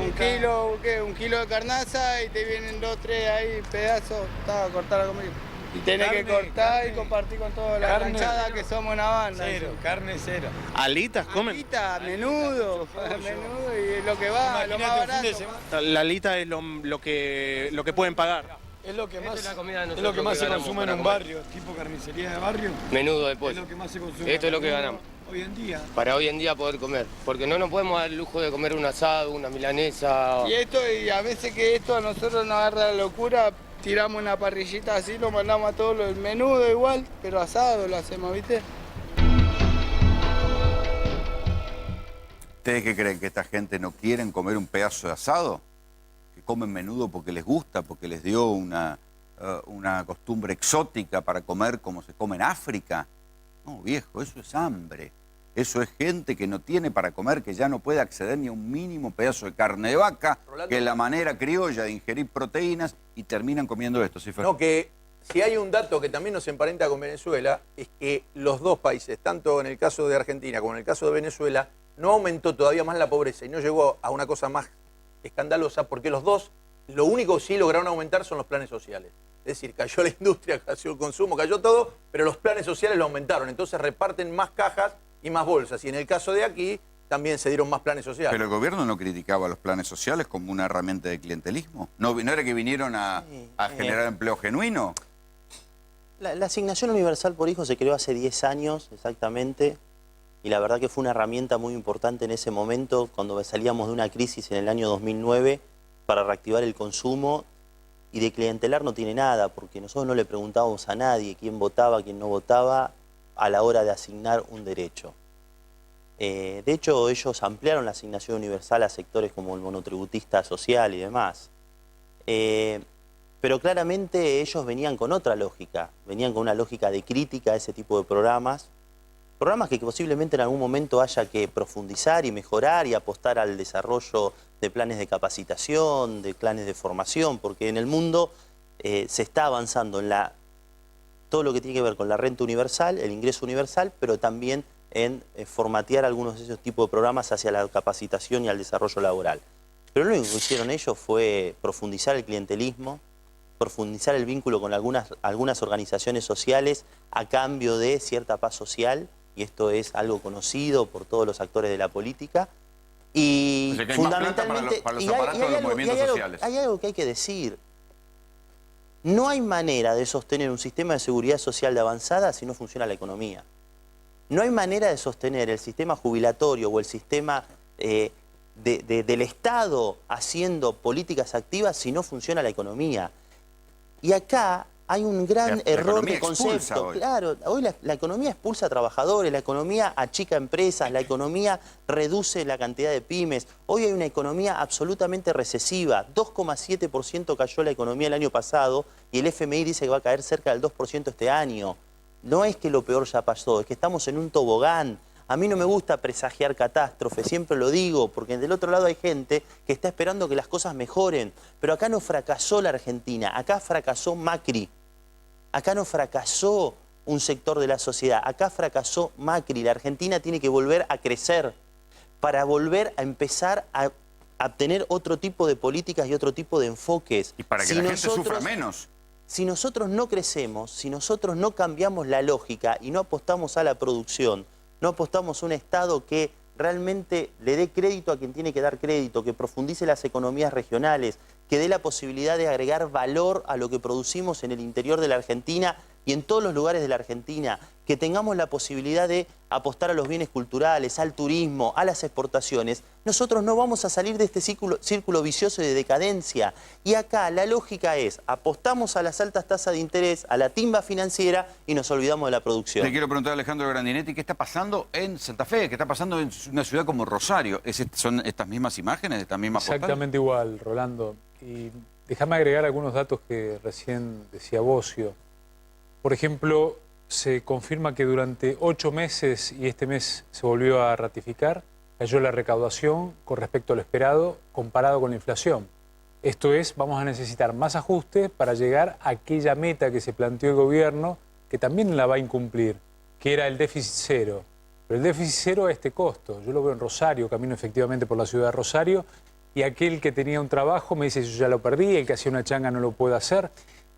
un kilo de carnaza y te vienen 2, 3 ahí pedazos, a cortar la comida. Y tenés que cortar y compartir con toda la ranchada que somos una banda. Cero, carne cero. ¿Alitas comen? Alitas, menudo y lo que va, lo más barato. La alita es lo que pueden pagar. Es lo que más se consume en un barrio, tipo carnicería de barrio. Menudo de pollo. Es lo que más se consume. Esto es lo que ganamos. Hoy en día. Para hoy en día poder comer. Porque no nos podemos dar el lujo de comer un asado, una milanesa. Y a veces que esto a nosotros nos agarra la locura. Tiramos una parrillita así, lo mandamos a todos el menudo igual, pero asado lo hacemos, ¿viste? ¿Ustedes qué creen? ¿Que esta gente no quieren comer un pedazo de asado? ¿Que comen menudo porque les gusta, porque les dio una costumbre exótica para comer como se come en África? No, viejo, eso es hambre. Eso es gente que no tiene para comer, que ya no puede acceder ni a un mínimo pedazo de carne de vaca, Rolando, que es la manera criolla de ingerir proteínas y terminan comiendo esto. ¿Sí, no, que si hay un dato que también nos emparenta con Venezuela, es que los dos países, tanto en el caso de Argentina como en el caso de Venezuela, no aumentó todavía más la pobreza y no llegó a una cosa más escandalosa, porque los dos, lo único que sí lograron aumentar son los planes sociales. Es decir, cayó la industria, cayó el consumo, cayó todo, pero los planes sociales lo aumentaron. Entonces reparten más cajas y más bolsas. Y en el caso de aquí, también se dieron más planes sociales. Pero el gobierno no criticaba los planes sociales como una herramienta de clientelismo. ¿No era que vinieron a generar empleo genuino? La asignación universal por hijo se creó hace 10 años exactamente. Y la verdad que fue una herramienta muy importante en ese momento, cuando salíamos de una crisis en el año 2009, para reactivar el consumo. Y de clientelar no tiene nada, porque nosotros no le preguntábamos a nadie quién votaba, quién no votaba, a la hora de asignar un derecho. De hecho, ellos ampliaron la asignación universal a sectores como el monotributista social y demás. Pero claramente ellos venían con otra lógica, venían con una lógica de crítica a ese tipo de programas. Programas que posiblemente en algún momento haya que profundizar y mejorar y apostar al desarrollo de planes de capacitación, de planes de formación, porque en el mundo se está avanzando en todo lo que tiene que ver con la renta universal, el ingreso universal, pero también en formatear algunos de esos tipos de programas hacia la capacitación y al desarrollo laboral. Pero lo único que hicieron ellos fue profundizar el clientelismo, profundizar el vínculo con algunas organizaciones sociales a cambio de cierta paz social, y esto es algo conocido por todos los actores de la política. Y o sea que hay fundamentalmente, para los aparatos de los movimientos sociales. Hay algo que hay que decir. No hay manera de sostener un sistema de seguridad social de avanzada si no funciona la economía. No hay manera de sostener el sistema jubilatorio o el sistema del Estado haciendo políticas activas si no funciona la economía. Y acá hay un gran error de concepto. concepto. Claro, hoy la economía expulsa a trabajadores, la economía achica empresas, la economía reduce la cantidad de pymes. Hoy hay una economía absolutamente recesiva. 2,7% cayó la economía el año pasado y el FMI dice que va a caer cerca del 2% este año. No es que lo peor ya pasó, es que estamos en un tobogán. A mí no me gusta presagiar catástrofes, siempre lo digo, porque del otro lado hay gente que está esperando que las cosas mejoren. Pero acá no fracasó la Argentina, acá fracasó Macri. Acá no fracasó un sector de la sociedad, acá fracasó Macri. La Argentina tiene que volver a crecer para volver a empezar a tener otro tipo de políticas y otro tipo de enfoques. Y para que la gente sufra menos. Si nosotros no crecemos, si nosotros no cambiamos la lógica y no apostamos a la producción, no apostamos a un Estado que realmente le dé crédito a quien tiene que dar crédito, que profundice las economías regionales, que dé la posibilidad de agregar valor a lo que producimos en el interior de la Argentina y en todos los lugares de la Argentina, que tengamos la posibilidad de apostar a los bienes culturales, al turismo, a las exportaciones, nosotros no vamos a salir de este círculo vicioso de decadencia. Y acá la lógica es, apostamos a las altas tasas de interés, a la timba financiera y nos olvidamos de la producción. Le quiero preguntar a Alejandro Grandinetti, ¿qué está pasando en Santa Fe? ¿Qué está pasando en una ciudad como Rosario? ¿Son estas mismas imágenes, estas mismas postales? Exactamente igual, Rolando. Y déjame agregar algunos datos que recién decía Bocio. Por ejemplo, se confirma que durante 8 meses, y este mes se volvió a ratificar, cayó la recaudación con respecto a lo esperado comparado con la inflación. Esto es, vamos a necesitar más ajustes para llegar a aquella meta que se planteó el gobierno, que también la va a incumplir, que era el déficit cero. Pero el déficit cero a este costo. Yo lo veo en Rosario, camino efectivamente por la ciudad de Rosario, y aquel que tenía un trabajo me dice, yo ya lo perdí, el que hacía una changa no lo puede hacer.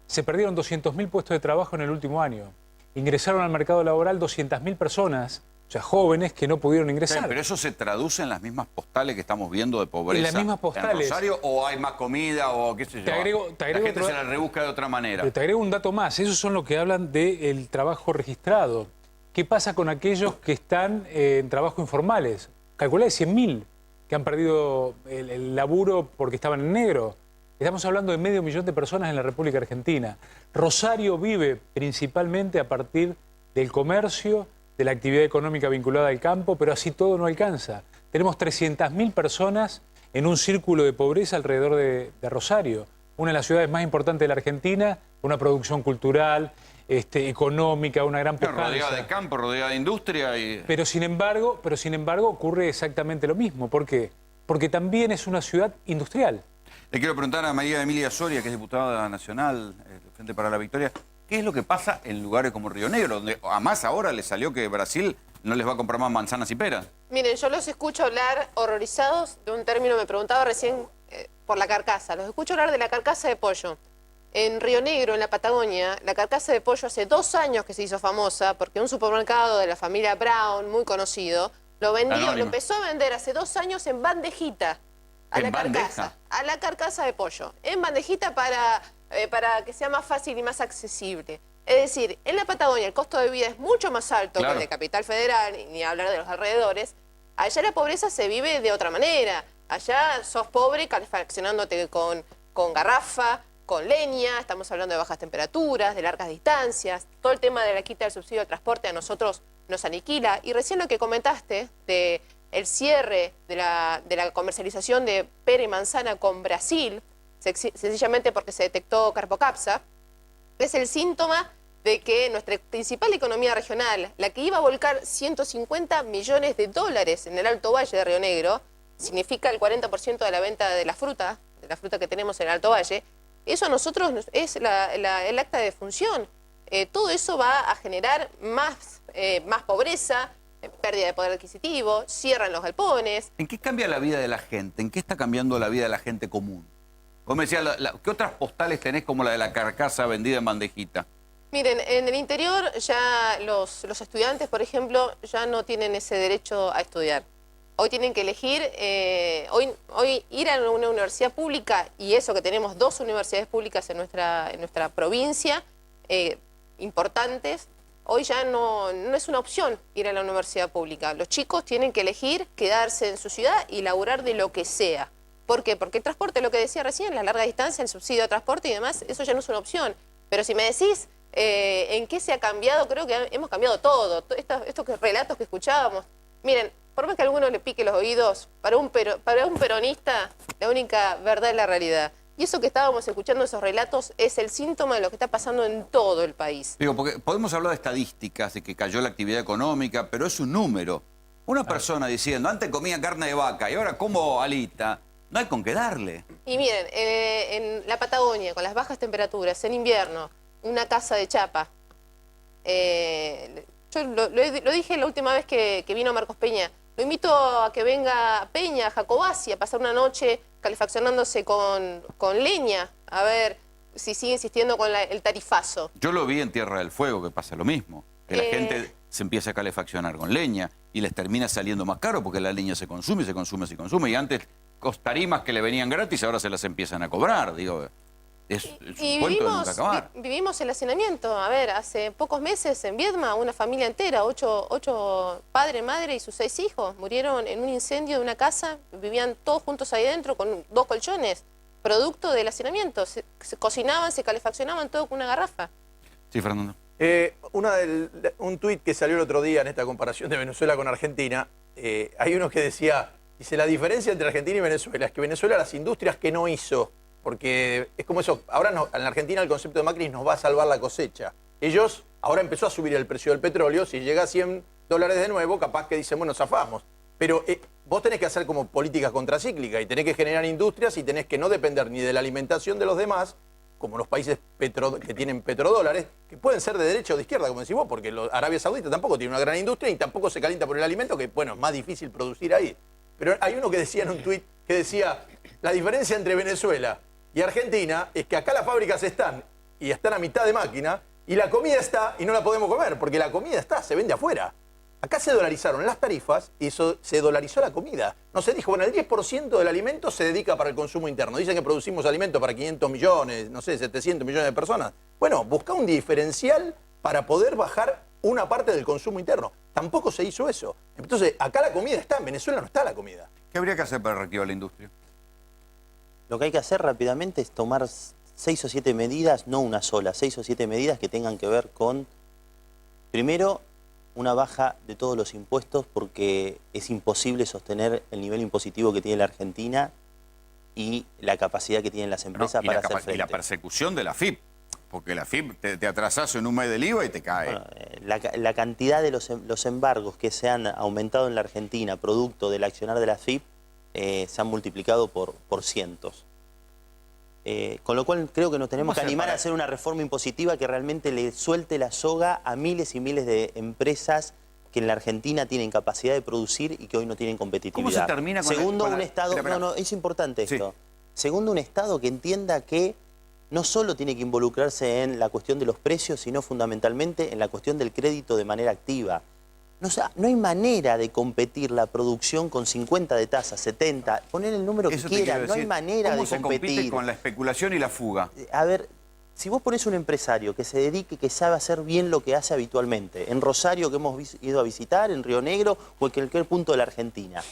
Se perdieron 200.000 puestos de trabajo en el último año. Ingresaron al mercado laboral 200.000 personas, o sea, jóvenes que no pudieron ingresar. Sí, pero eso se traduce en las mismas postales que estamos viendo de pobreza. En las mismas postales. ¿En Rosario o hay más comida o qué sé yo? Te agrego la gente otro, se la rebusca de otra manera. Pero te agrego un dato más. Esos son los que hablan del trabajo registrado. ¿Qué pasa con aquellos que están en trabajo informales? Calculá de 100.000 que han perdido el laburo porque estaban en negro. Estamos hablando de 500.000 de personas en la República Argentina. Rosario vive principalmente a partir del comercio, de la actividad económica vinculada al campo, pero así todo no alcanza. Tenemos 300.000 personas en un círculo de pobreza alrededor de Rosario, una de las ciudades más importantes de la Argentina, una producción cultural, económica, una gran pujanza. Rodeada de campo, rodeada de industria. Pero sin embargo ocurre exactamente lo mismo. ¿Por qué? Porque también es una ciudad industrial. Le quiero preguntar a María Emilia Soria, que es diputada nacional del Frente para la Victoria, ¿qué es lo que pasa en lugares como Río Negro, donde además ahora le salió que Brasil no les va a comprar más manzanas y peras? Miren, yo los escucho hablar horrorizados de un término, me preguntaba recién por la carcasa. Los escucho hablar de la carcasa de pollo. En Río Negro, en la Patagonia, la carcasa de pollo hace 2 años que se hizo famosa porque un supermercado de la familia Brown, muy conocido, lo empezó a vender hace 2 años en bandejita. A la carcasa de pollo, en bandejita para que sea más fácil y más accesible. Es decir, en la Patagonia el costo de vida es mucho más alto que el de Capital Federal, ni hablar de los alrededores. Allá la pobreza se vive de otra manera. Allá sos pobre calefaccionándote con garrafa, con leña, estamos hablando de bajas temperaturas, de largas distancias. Todo el tema de la quita del subsidio de transporte a nosotros nos aniquila. Y recién lo que comentaste de el cierre de la comercialización de pera y manzana con Brasil, sencillamente porque se detectó carpocapsa, es el síntoma de que nuestra principal economía regional, la que iba a volcar 150 millones de dólares en el Alto Valle de Río Negro, significa el 40% de la venta de la fruta que tenemos en el Alto Valle, eso a nosotros es el acta de defunción. Todo eso va a generar más pobreza, pérdida de poder adquisitivo, cierran los galpones. ¿En qué cambia la vida de la gente? ¿En qué está cambiando la vida de la gente común? Vos me decías, ¿qué otras postales tenés como la de la carcasa vendida en bandejita? Miren, en el interior ya los estudiantes, por ejemplo, ya no tienen ese derecho a estudiar. Hoy tienen que elegir, hoy ir a una universidad pública, y eso que tenemos 2 universidades públicas en nuestra provincia, importantes. Hoy ya no es una opción ir a la universidad pública. Los chicos tienen que elegir quedarse en su ciudad y laburar de lo que sea. ¿Por qué? Porque el transporte, lo que decía recién, la larga distancia, el subsidio de transporte y demás, eso ya no es una opción. Pero si me decís en qué se ha cambiado, creo que hemos cambiado todo. Estos relatos que escuchábamos. Miren, por más que a alguno le pique los oídos, para un peronista la única verdad es la realidad. Y eso que estábamos escuchando, esos relatos, es el síntoma de lo que está pasando en todo el país. Digo, porque podemos hablar de estadísticas, de que cayó la actividad económica, pero es un número. Una persona diciendo, antes comía carne de vaca y ahora como alita, no hay con qué darle. Y miren, en la Patagonia, con las bajas temperaturas, en invierno, una casa de chapa. Yo lo dije la última vez que vino Marcos Peña. Lo invito a que venga Peña, a Jacobasi, a pasar una noche calefaccionándose con leña, a ver si sigue insistiendo con el tarifazo. Yo lo vi en Tierra del Fuego, que pasa lo mismo. Que la gente se empieza a calefaccionar con leña y les termina saliendo más caro porque la leña se consume, se consume, se consume. Y antes tarimas que le venían gratis, ahora se las empiezan a cobrar. Digo, es un cuento de nunca acabar. Vivimos el hacinamiento. A ver, hace pocos meses en Viedma, una familia entera, ocho padre, madre y sus 6 hijos, murieron en un incendio de una casa. Vivían todos juntos ahí dentro con 2 colchones, producto del hacinamiento. Se cocinaban, se calefaccionaban todo con una garrafa. Sí, Fernando. Un tuit que salió el otro día en esta comparación de Venezuela con Argentina, hay uno que decía, dice, la diferencia entre Argentina y Venezuela es que Venezuela las industrias que no hizo, porque es como eso, ahora no, en la Argentina el concepto de Macri nos va a salvar la cosecha. Ellos, ahora empezó a subir el precio del petróleo, si llega a $100 de nuevo, capaz que dicen, bueno, zafamos. Pero vos tenés que hacer como políticas contracíclicas y tenés que generar industrias y tenés que no depender ni de la alimentación de los demás, como los países que tienen petrodólares, que pueden ser de derecha o de izquierda, como decís vos, porque Arabia Saudita tampoco tiene una gran industria y tampoco se calienta por el alimento, que bueno, es más difícil producir ahí. Pero hay uno que decía en un tuit, que decía, la diferencia entre Venezuela y Argentina es que acá las fábricas están a mitad de máquina y la comida está y no la podemos comer, porque la comida está, se vende afuera. Acá se dolarizaron las tarifas y eso se dolarizó la comida. No se dijo, bueno, el 10% del alimento se dedica para el consumo interno. Dicen que producimos alimento para 500 millones, no sé, 700 millones de personas. Bueno, busca un diferencial para poder bajar una parte del consumo interno. Tampoco se hizo eso. Entonces, acá la comida está, en Venezuela no está la comida. ¿Qué habría que hacer para reactivar la industria? Lo que hay que hacer rápidamente es tomar 6 o 7 medidas, no una sola, 6 o 7 medidas que tengan que ver con, primero, una baja de todos los impuestos, porque es imposible sostener el nivel impositivo que tiene la Argentina y la capacidad que tienen las empresas para hacer frente. Y la persecución de la FIP, porque la FIP te atrasás en un mes del IVA y te cae. Bueno, la cantidad de los embargos que se han aumentado en la Argentina producto del accionar de la FIP se han multiplicado por cientos. Con lo cual creo que nos tenemos que animar a hacer una reforma impositiva que realmente le suelte la soga a miles y miles de empresas que en la Argentina tienen capacidad de producir y que hoy no tienen competitividad. ¿Cómo se termina con Segundo, un Estado... No, es importante esto. Sí. Segundo, un Estado que entienda que no solo tiene que involucrarse en la cuestión de los precios, sino fundamentalmente en la cuestión del crédito de manera activa. No hay manera de competir la producción con 50 de tasa, 70, poner el número que quieran, no hay manera de competir. ¿Cómo se compite con la especulación y la fuga? A ver, si vos ponés un empresario que se dedique, que sabe hacer bien lo que hace habitualmente, en Rosario que hemos ido a visitar, en Río Negro o en cualquier punto de la Argentina,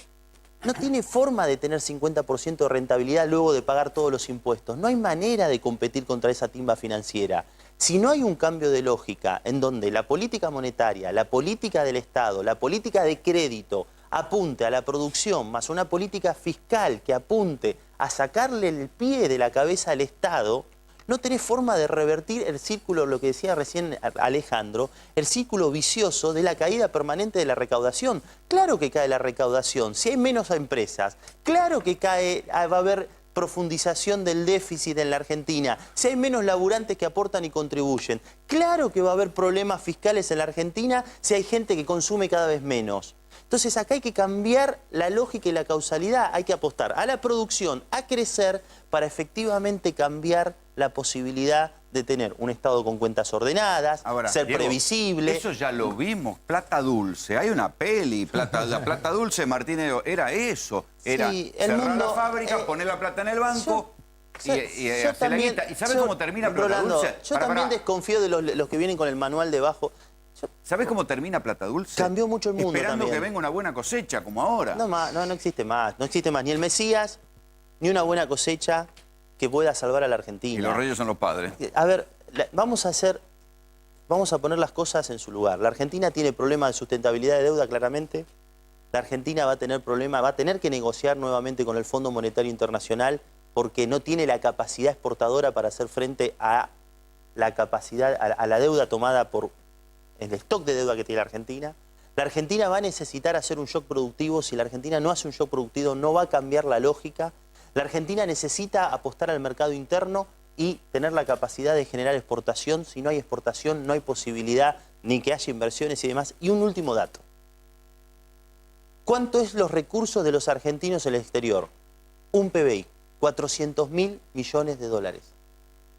no tiene forma de tener 50% de rentabilidad luego de pagar todos los impuestos. No hay manera de competir contra esa timba financiera. Si no hay un cambio de lógica en donde la política monetaria, la política del Estado, la política de crédito apunte a la producción, más una política fiscal que apunte a sacarle el pie de la cabeza al Estado, no tenés forma de revertir el círculo, lo que decía recién Alejandro, el círculo vicioso de la caída permanente de la recaudación. Claro que cae la recaudación, si hay menos empresas, claro que va a haber profundización del déficit en la Argentina, si hay menos laburantes que aportan y contribuyen, claro que va a haber problemas fiscales en la Argentina si hay gente que consume cada vez menos. Entonces acá hay que cambiar la lógica y la causalidad, hay que apostar a la producción, a crecer, para efectivamente cambiar la posibilidad de tener un Estado con cuentas ordenadas, ahora, ser Diego, previsible. Eso ya lo vimos, Plata Dulce, hay una peli, la Plata Dulce, Martínez, era eso, era sí, cerrar la fábrica, poner la plata en el banco y hacer la guita. ¿Y sabes cómo termina Plata Dulce? Yo también desconfío de los que vienen con el manual debajo. ¿Sabés cómo termina Plata Dulce? Cambió mucho el mundo. Esperando también. que venga una buena cosecha, como ahora. No existe más. No existe más ni el Mesías, ni una buena cosecha que pueda salvar a la Argentina. Y los reyes son los padres. A ver, vamos a poner las cosas en su lugar. La Argentina tiene problemas de sustentabilidad de deuda, claramente. La Argentina va a tener problemas, va a tener que negociar nuevamente con el Fondo Monetario Internacional porque no tiene la capacidad exportadora para hacer frente a la capacidad, a la deuda tomada por el stock de deuda que tiene la Argentina. La Argentina va a necesitar hacer un shock productivo. Si la Argentina no hace un shock productivo, no va a cambiar la lógica. La Argentina necesita apostar al mercado interno y tener la capacidad de generar exportación. Si no hay exportación, no hay posibilidad ni que haya inversiones y demás. Y un último dato. ¿Cuánto es los recursos de los argentinos en el exterior? Un PBI, 400.000 millones de dólares.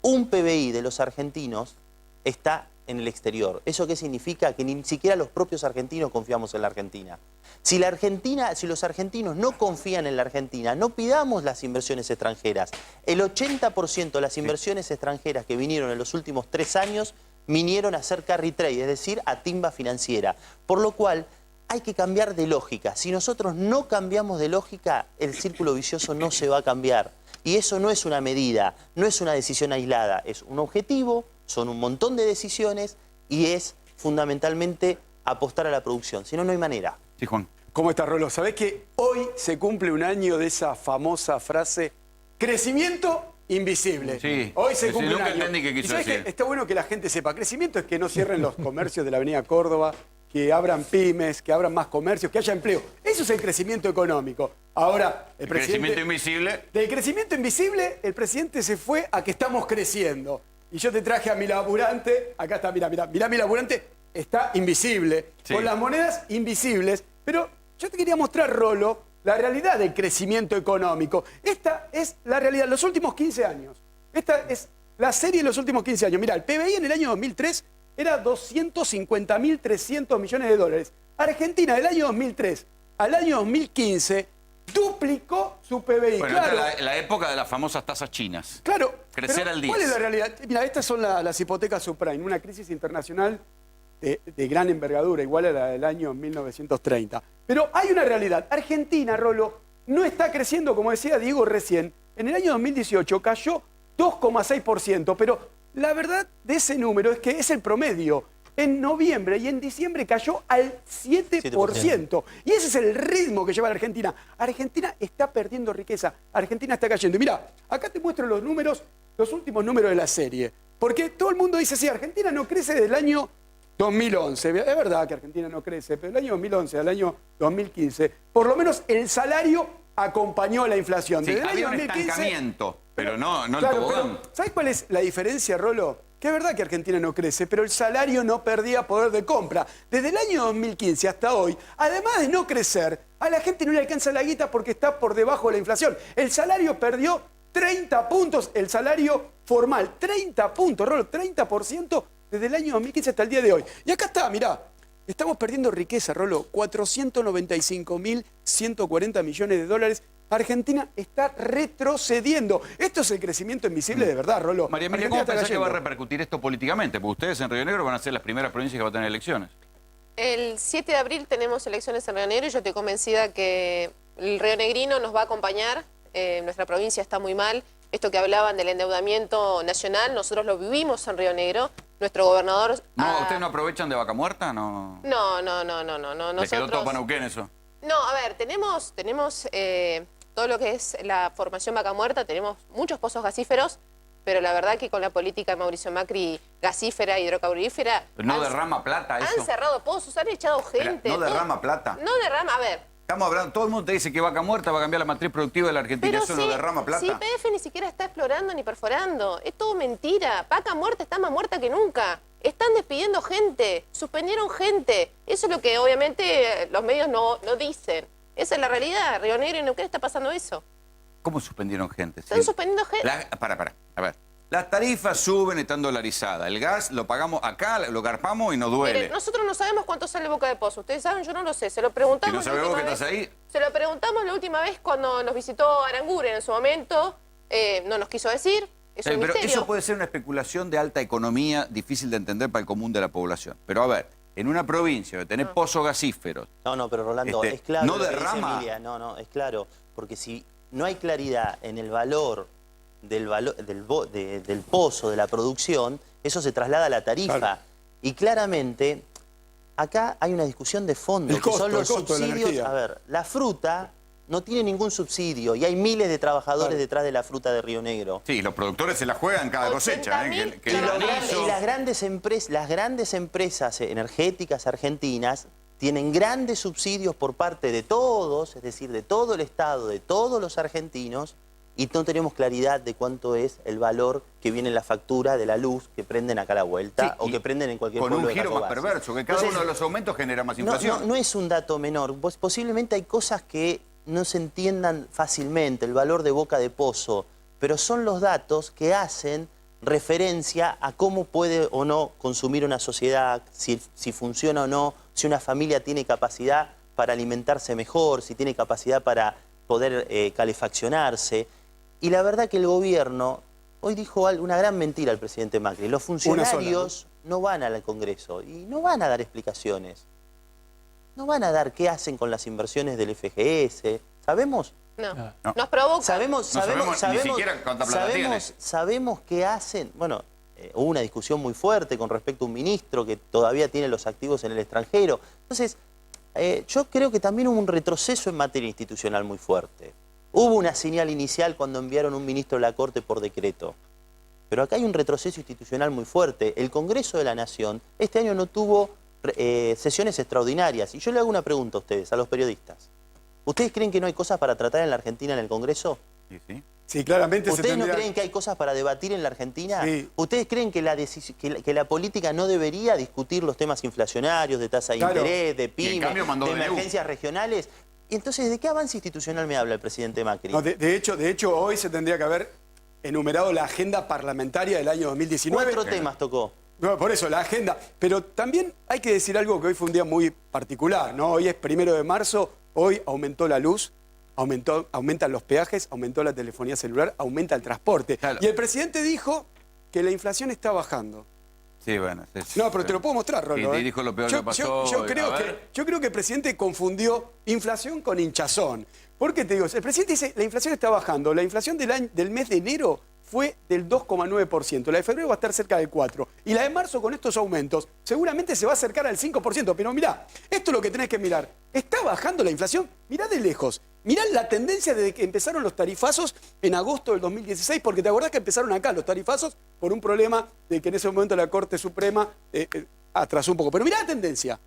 Un PBI de los argentinos está en el exterior. ¿Eso qué significa? Que ni siquiera los propios argentinos confiamos en la Argentina. Si los argentinos no confían en la Argentina, no pidamos las inversiones extranjeras. El 80% de las inversiones extranjeras que vinieron en los últimos 3 años vinieron a hacer carry trade, es decir, a timba financiera. Por lo cual hay que cambiar de lógica. Si nosotros no cambiamos de lógica, el círculo vicioso no se va a cambiar. Y eso no es una medida, no es una decisión aislada, es un objetivo, son un montón de decisiones y es fundamentalmente apostar a la producción. Si no, no hay manera. Sí, Juan. ¿Cómo estás, Rolo? ¿Sabés que hoy se cumple un año de esa famosa frase crecimiento invisible? Sí. Hoy se cumple un nunca año. entendí qué quiso ¿Y sabés decir? qué? Está bueno que la gente sepa. Crecimiento es que no cierren los comercios de la Avenida Córdoba, que abran pymes, que abran más comercios, que haya empleo. Eso es el crecimiento económico. Ahora, el presidente... Crecimiento invisible. Del crecimiento invisible, el presidente se fue a que estamos creciendo. Y yo te traje a mi laburante, acá está, mirá mi laburante, está invisible, Sí. con las monedas invisibles. Pero yo te quería mostrar, Rolo, la realidad del crecimiento económico. Esta es la realidad de los últimos 15 años. Esta es la serie de los últimos 15 años. Mirá, el PBI en el año 2003 era 250.300 millones de dólares. Argentina, del año 2003 al año 2015, duplicó su PBI. Bueno, claro, esta es la época de las famosas tasas chinas. claro. Crecer pero al 10. ¿cuál es la realidad? Mira, estas son las hipotecas subprime, una crisis internacional de gran envergadura, igual a la del año 1930. Pero hay una realidad. Argentina, Rolo, no está creciendo, como decía Diego recién. En el año 2018 cayó 2,6%, pero la verdad de ese número es que es el promedio. En noviembre y en diciembre cayó al 7%. Y ese es el ritmo que lleva la Argentina. Argentina está perdiendo riqueza. Argentina está cayendo. Y mira, acá te muestro los números, los últimos números de la serie. Porque todo el mundo dice, sí, Argentina no crece desde el año 2011. Es verdad que Argentina no crece, pero del año 2011 al año 2015, por lo menos el salario acompañó la inflación. Sí, Desde el había año un 2015, estancamiento, pero no el claro, tobogán. pero ¿sabes cuál es la diferencia, Rolo? Que es verdad que Argentina no crece, pero el salario no perdía poder de compra. Desde el año 2015 hasta hoy, además de no crecer, a la gente no le alcanza la guita porque está por debajo de la inflación. El salario perdió 30 puntos, el salario formal, 30 puntos, Rolo, 30% desde el año 2015 hasta el día de hoy. Y acá está, mirá, estamos perdiendo riqueza, Rolo, 495.140 millones de dólares. Argentina está retrocediendo. Esto es el crecimiento invisible de verdad, Rolo. María Emilia, ¿cómo pensás que va a repercutir esto políticamente? Porque ustedes en Río Negro van a ser las primeras provincias que van a tener elecciones. El 7 de abril tenemos elecciones en Río Negro y yo estoy convencida que el rionegrino nos va a acompañar. Nuestra provincia está muy mal. Esto que hablaban del endeudamiento nacional, nosotros lo vivimos en Río Negro. Nuestro gobernador... No, ¿ustedes no aprovechan de Vaca Muerta? No. No. ¿Les quedó todo para Neuquén eso? No, a ver, tenemos todo lo que es la formación Vaca Muerta, tenemos muchos pozos gasíferos, pero la verdad que con la política de Mauricio Macri gasífera, hidrocarburífera... ¿No derrama plata eso? Han cerrado pozos, han echado gente. ¿No derrama plata? No derrama, a ver... Estamos hablando, todo el mundo te dice que Vaca Muerta va a cambiar la matriz productiva de la Argentina. Pero ¿Eso no derrama plata? Si YPF ni siquiera está explorando ni perforando. Es todo mentira. Vaca Muerta está más muerta que nunca. Están despidiendo gente. Suspendieron gente. Eso es lo que obviamente los medios no dicen. Esa es la realidad. Río Negro y Neuquén está pasando eso. ¿Cómo suspendieron gente? Están suspendiendo gente. Para. A ver. Las tarifas suben, están dolarizadas. El gas lo pagamos acá, lo garpamos y nos duele. Miren, nosotros no sabemos cuánto sale Boca de Pozo. Ustedes saben, yo no lo sé. Se lo preguntamos. ¿Y no sabés vos que estás ahí? Se lo preguntamos la última vez cuando nos visitó Aranguren en su momento. No nos quiso decir. Es un pero misterio. eso puede ser una especulación de alta economía, difícil de entender para el común de la población. Pero a ver, en una provincia que tenés pozos gasíferos... No, pero Rolando, es claro no lo que dice derrama... Emilia. No, es claro. Porque si no hay claridad en el valor del pozo, de la producción, eso se traslada a la tarifa. Claro. Y claramente, acá hay una discusión de fondo, El costo, que son los el costo de la subsidios. energía. A ver, la fruta no tiene ningún subsidio y hay miles de trabajadores detrás de la fruta de Río Negro. Sí, los productores se la juegan cada cosecha. Y las grandes empresas energéticas argentinas tienen grandes subsidios por parte de todos, es decir, de todo el Estado, de todos los argentinos, y no tenemos claridad de cuánto es el valor que viene en la factura de la luz que prenden acá a la vuelta o que prenden en cualquier con pueblo un de giro más Cataguases. perverso, que cada uno de los aumentos genera más inflación. No es un dato menor. Posiblemente hay cosas que no se entiendan fácilmente, el valor de boca de pozo, pero son los datos que hacen referencia a cómo puede o no consumir una sociedad, si funciona o no, si una familia tiene capacidad para alimentarse mejor, si tiene capacidad para poder calefaccionarse. Y la verdad que el gobierno, hoy dijo una gran mentira el presidente Macri, los funcionarios no van al Congreso y no van a dar explicaciones. No van a dar qué hacen con las inversiones del FGS. ¿Sabemos? No. Nos provoca. Sabemos ni siquiera cuánta plata tiene. Sabemos qué hacen. Bueno, hubo una discusión muy fuerte con respecto a un ministro que todavía tiene los activos en el extranjero. Entonces, yo creo que también hubo un retroceso en materia institucional muy fuerte. Hubo una señal inicial cuando enviaron un ministro a la Corte por decreto. Pero acá hay un retroceso institucional muy fuerte. El Congreso de la Nación este año no tuvo sesiones extraordinarias. Y yo le hago una pregunta a ustedes, a los periodistas. ¿Ustedes creen que no hay cosas para tratar en la Argentina en el Congreso? Sí, claramente ¿Ustedes no creen que hay cosas para debatir en la Argentina? Sí. ¿Ustedes creen que la política no debería discutir los temas inflacionarios, de tasa de interés, de pymes, de emergencias regionales? Y entonces, ¿de qué avance institucional me habla el presidente Macri? No, de hecho, hoy se tendría que haber enumerado la agenda parlamentaria del año 2019. 4 temas tocó. No, por eso, la agenda. Pero también hay que decir algo que hoy fue un día muy particular, ¿no? Hoy es 1 de marzo, hoy aumentó la luz, aumentan los peajes, aumentó la telefonía celular, aumenta el transporte. Claro. Y el presidente dijo que la inflación está bajando. Sí, bueno. No, pero te lo puedo mostrar, Rolo. Sí, dijo lo peor que pasó. Yo creo que el presidente confundió inflación con hinchazón. ¿Por qué te digo? El presidente dice la inflación está bajando. La inflación del mes de enero fue del 2,9%. La de febrero va a estar cerca del 4%. Y la de marzo, con estos aumentos, seguramente se va a acercar al 5%. Pero mirá, esto es lo que tenés que mirar. ¿Está bajando la inflación? Mirá de lejos. Mirá la tendencia desde que empezaron los tarifazos en agosto del 2016, porque te acordás que empezaron acá los tarifazos por un problema de que en ese momento la Corte Suprema atrasó un poco. Pero mirá la tendencia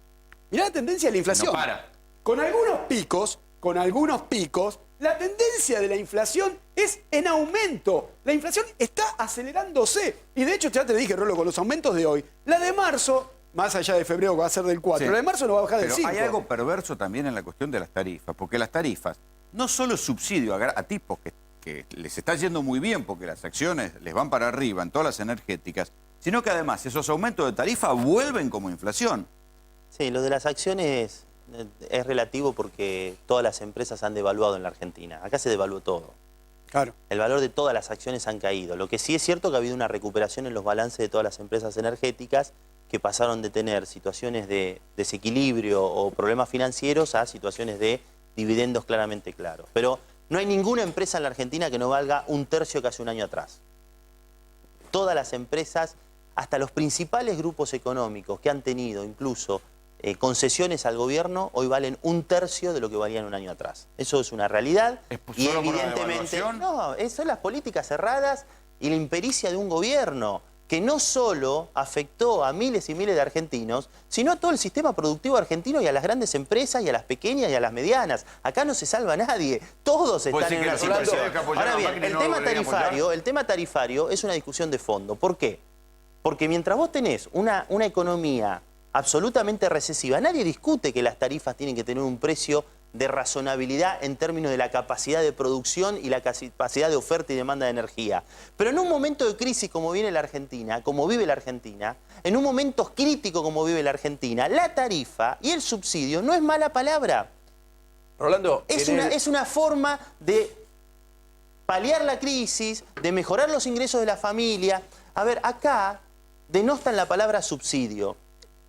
de la inflación. No para. Con algunos picos, la tendencia de la inflación es en aumento. La inflación está acelerándose. Y de hecho, ya te dije, Rolo, con los aumentos de hoy, la de marzo, más allá de febrero que va a ser del 4, la de marzo no va a bajar del 5. Pero hay algo perverso también en la cuestión de las tarifas, porque las tarifas no solo es subsidio a tipos que les está yendo muy bien porque las acciones les van para arriba en todas las energéticas, sino que además esos aumentos de tarifa vuelven como inflación. Sí, lo de las acciones es relativo porque todas las empresas han devaluado en la Argentina. Acá se devaluó todo. Claro. El valor de todas las acciones han caído. Lo que sí es cierto que ha habido una recuperación en los balances de todas las empresas energéticas que pasaron de tener situaciones de desequilibrio o problemas financieros a situaciones de dividendos claramente claros. Pero no hay ninguna empresa en la Argentina que no valga un tercio que hace un año atrás. Todas las empresas, hasta los principales grupos económicos que han tenido incluso concesiones al gobierno, hoy valen un tercio de lo que valían un año atrás. Eso es una realidad. Y evidentemente, no, son las políticas cerradas y la impericia de un gobierno que no solo afectó a miles y miles de argentinos, sino a todo el sistema productivo argentino y a las grandes empresas y a las pequeñas y a las medianas. Acá no se salva nadie, todos están en una situación. Ahora bien, el tema tarifario es una discusión de fondo. ¿Por qué? Porque mientras vos tenés una economía absolutamente recesiva, nadie discute que las tarifas tienen que tener un precio de razonabilidad en términos de la capacidad de producción y la capacidad de oferta y demanda de energía. Pero en un momento de crisis como vive la Argentina, en un momento crítico como vive la Argentina, la tarifa y el subsidio no es mala palabra. Rolando, es una forma de paliar la crisis, de mejorar los ingresos de la familia. A ver, acá denostan la palabra subsidio.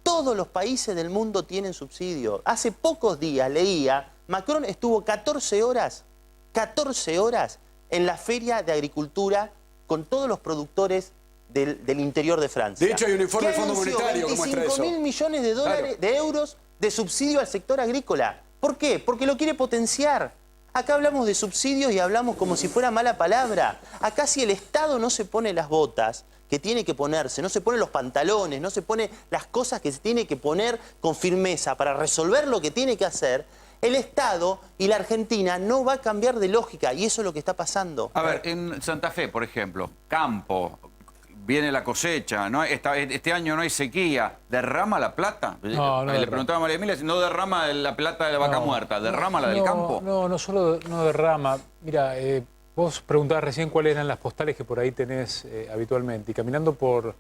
Todos los países del mundo tienen subsidio. Hace pocos días leía, Macron estuvo 14 horas en la feria de agricultura con todos los productores del interior de Francia. De hecho, hay un informe del Fondo Monetario que muestra eso. 25.000 millones de dólares, de euros de subsidio al sector agrícola. ¿Por qué? Porque lo quiere potenciar. Acá hablamos de subsidios y hablamos como si fuera mala palabra. Acá si el Estado no se pone las botas que tiene que ponerse, no se pone los pantalones, no se pone las cosas que se tiene que poner con firmeza para resolver lo que tiene que hacer, el Estado y la Argentina no va a cambiar de lógica y eso es lo que está pasando. A ver, en Santa Fe, por ejemplo, campo, viene la cosecha, ¿no? Este año no hay sequía, ¿derrama la plata? No, Le preguntaba a María Emilia si no derrama la plata de la vaca muerta, ¿derrama la del campo? No solo no derrama. Mira, vos preguntabas recién cuáles eran las postales que por ahí tenés habitualmente. Y caminando por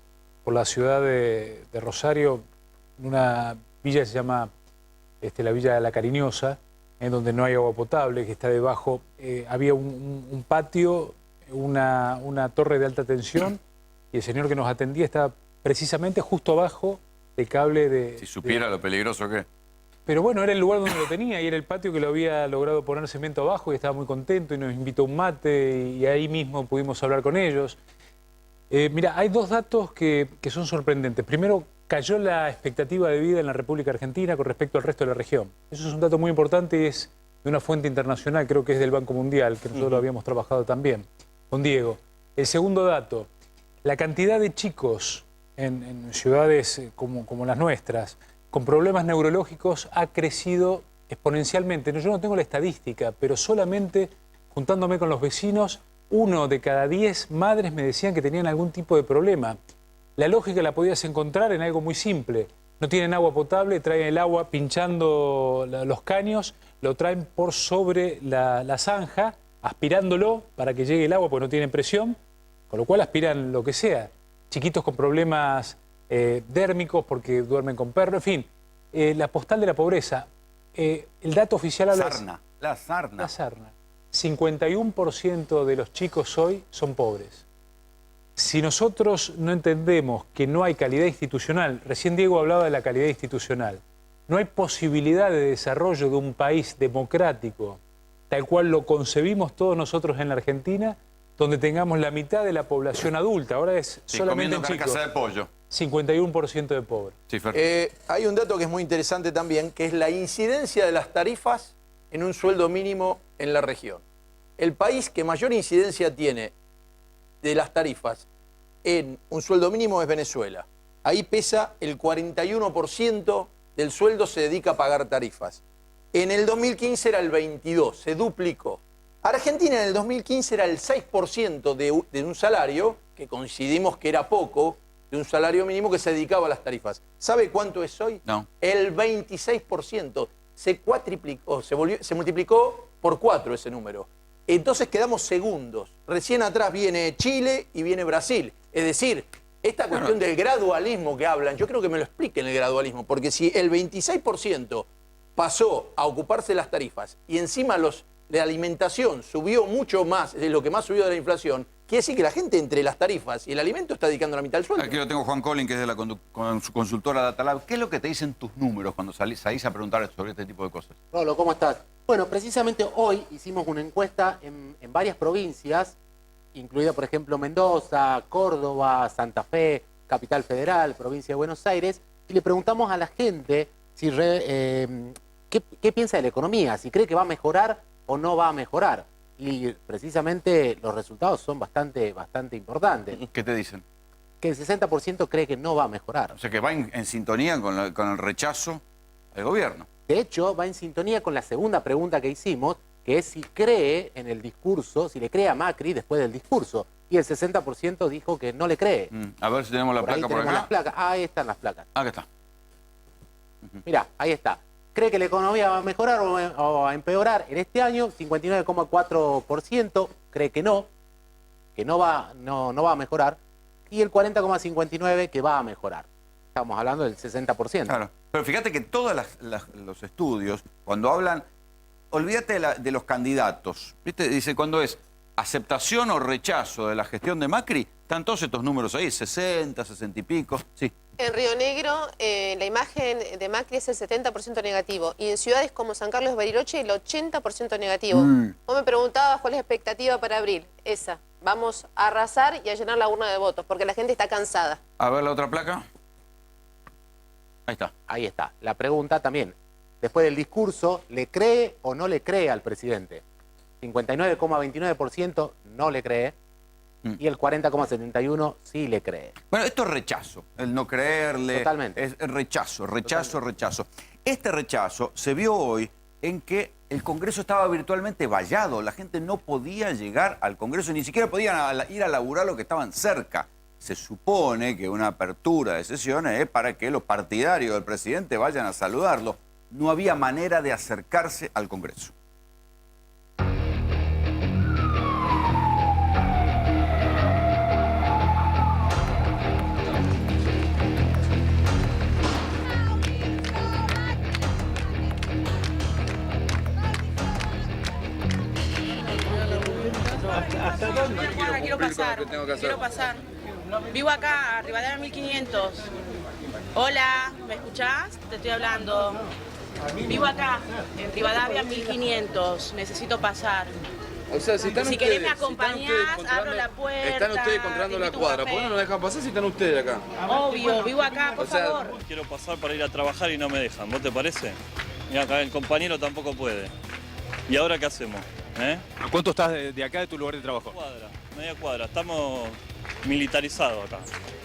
la ciudad de Rosario, en una villa que se llama la Villa de la Cariñosa, en donde no hay agua potable, que está debajo, había un patio, una torre de alta tensión, y el señor que nos atendía estaba precisamente justo abajo del cable de... Si supiera lo peligroso que es. Pero bueno, era el lugar donde lo tenía y era el patio que lo había logrado poner cemento abajo y estaba muy contento y nos invitó a un mate y ahí mismo pudimos hablar con ellos. Mira, hay dos datos que son sorprendentes. Primero, cayó la expectativa de vida en la República Argentina con respecto al resto de la región. Eso es un dato muy importante y es de una fuente internacional, creo que es del Banco Mundial, que nosotros lo habíamos trabajado también con Diego. El segundo dato, la cantidad de chicos en ciudades como las nuestras, con problemas neurológicos, ha crecido exponencialmente. Yo no tengo la estadística, pero solamente juntándome con los vecinos, 1 de cada 10 madres me decían que tenían algún tipo de problema. La lógica la podías encontrar en algo muy simple. No tienen agua potable, traen el agua pinchando los caños, lo traen por sobre la zanja, aspirándolo para que llegue el agua porque no tienen presión, con lo cual aspiran lo que sea. Chiquitos con problemas dérmicos porque duermen con perro, en fin. La postal de la pobreza. El dato oficial habla... La sarna. La sarna. 51% de los chicos hoy son pobres. Si nosotros no entendemos que no hay calidad institucional, recién Diego hablaba de la calidad institucional, no hay posibilidad de desarrollo de un país democrático, tal cual lo concebimos todos nosotros en la Argentina, donde tengamos la mitad de la población adulta, ahora es solamente en chicos, carcasa de pollo. 51% de pobres. Sí, hay un dato que es muy interesante también, que es la incidencia de las tarifas en un sueldo mínimo en la región. El país que mayor incidencia tiene de las tarifas en un sueldo mínimo es Venezuela. Ahí pesa el 41% del sueldo se dedica a pagar tarifas. En el 2015 era el 22%, se duplicó. Argentina en el 2015 era el 6% de un salario, que coincidimos que era poco, de un salario mínimo que se dedicaba a las tarifas. ¿Sabe cuánto es hoy? No. El 26%. Se cuatriplicó, se multiplicó por 4 ese número. Entonces quedamos segundos. Recién atrás viene Chile y viene Brasil. Es decir, esta cuestión del gradualismo que hablan, yo creo que me lo expliquen el gradualismo, porque si el 26% pasó a ocuparse de las tarifas y encima la alimentación subió mucho más de lo que más subió de la inflación, quiere decir que la gente entre las tarifas y el alimento está dedicando la mitad del sueldo. Aquí lo tengo Juan Collin, que es de la con su consultora Datalab. ¿Qué es lo que te dicen tus números cuando salís a preguntar sobre este tipo de cosas? Rolo, ¿cómo estás? Bueno, precisamente hoy hicimos una encuesta en varias provincias, incluida por ejemplo Mendoza, Córdoba, Santa Fe, Capital Federal, provincia de Buenos Aires, y le preguntamos a la gente si qué piensa de la economía, si cree que va a mejorar o no va a mejorar. Y precisamente los resultados son bastante importantes. ¿Qué te dicen? Que el 60% cree que no va a mejorar. O sea, que va en sintonía con el rechazo del gobierno. De hecho, va en sintonía con la segunda pregunta que hicimos, que es si cree en el discurso, si le cree a Macri después del discurso. Y el 60% dijo que no le cree. A ver si tenemos la placa por acá. Las placas. Ahí están las placas. Acá está. Mirá, ahí está. ¿Cree que la economía va a mejorar o a empeorar en este año? 59,4% cree que no va a mejorar. Y el 40,59% que va a mejorar. Estamos hablando del 60%. Claro. Pero fíjate que todos los estudios, cuando hablan, olvídate de los candidatos. ¿Viste? Dice, cuando es aceptación o rechazo de la gestión de Macri, están todos estos números ahí, 60, 60 y pico. Sí. En Río Negro, la imagen de Macri es el 70% negativo. Y en ciudades como San Carlos de Bariloche, el 80% negativo. Vos me preguntabas cuál es la expectativa para abril. Esa. Vamos a arrasar y a llenar la urna de votos, porque la gente está cansada. A ver la otra placa. Ahí está. Ahí está. La pregunta también. Después del discurso, ¿le cree o no le cree al presidente? 59,29% no le cree. Y el 40,71% sí le cree. Bueno, esto es rechazo, el no creerle. Totalmente. Es rechazo, rechazo, rechazo. Este rechazo se vio hoy en que el Congreso estaba virtualmente vallado. La gente no podía llegar al Congreso, ni siquiera podían ir a laburar los que estaban cerca. Se supone que una apertura de sesiones es para que los partidarios del presidente vayan a saludarlo. No había manera de acercarse al Congreso. ¿Hasta dónde? Quiero pasar. Vivo acá, Rivadavia 1500. Hola, ¿me escuchás? Te estoy hablando. Vivo acá, en Rivadavia 1500. Necesito pasar. O sea, si están si ustedes, querés me acompañás, abro la puerta. Están ustedes controlando la cuadra. ¿Por qué no nos dejan pasar si están ustedes acá? Obvio, vivo acá, por favor. Quiero pasar para ir a trabajar y no me dejan. ¿Vos te parece? Mira, acá el compañero tampoco puede. ¿Y ahora qué hacemos? ¿A cuánto estás de acá de tu lugar de trabajo? Media cuadra. Estamos militarizados acá.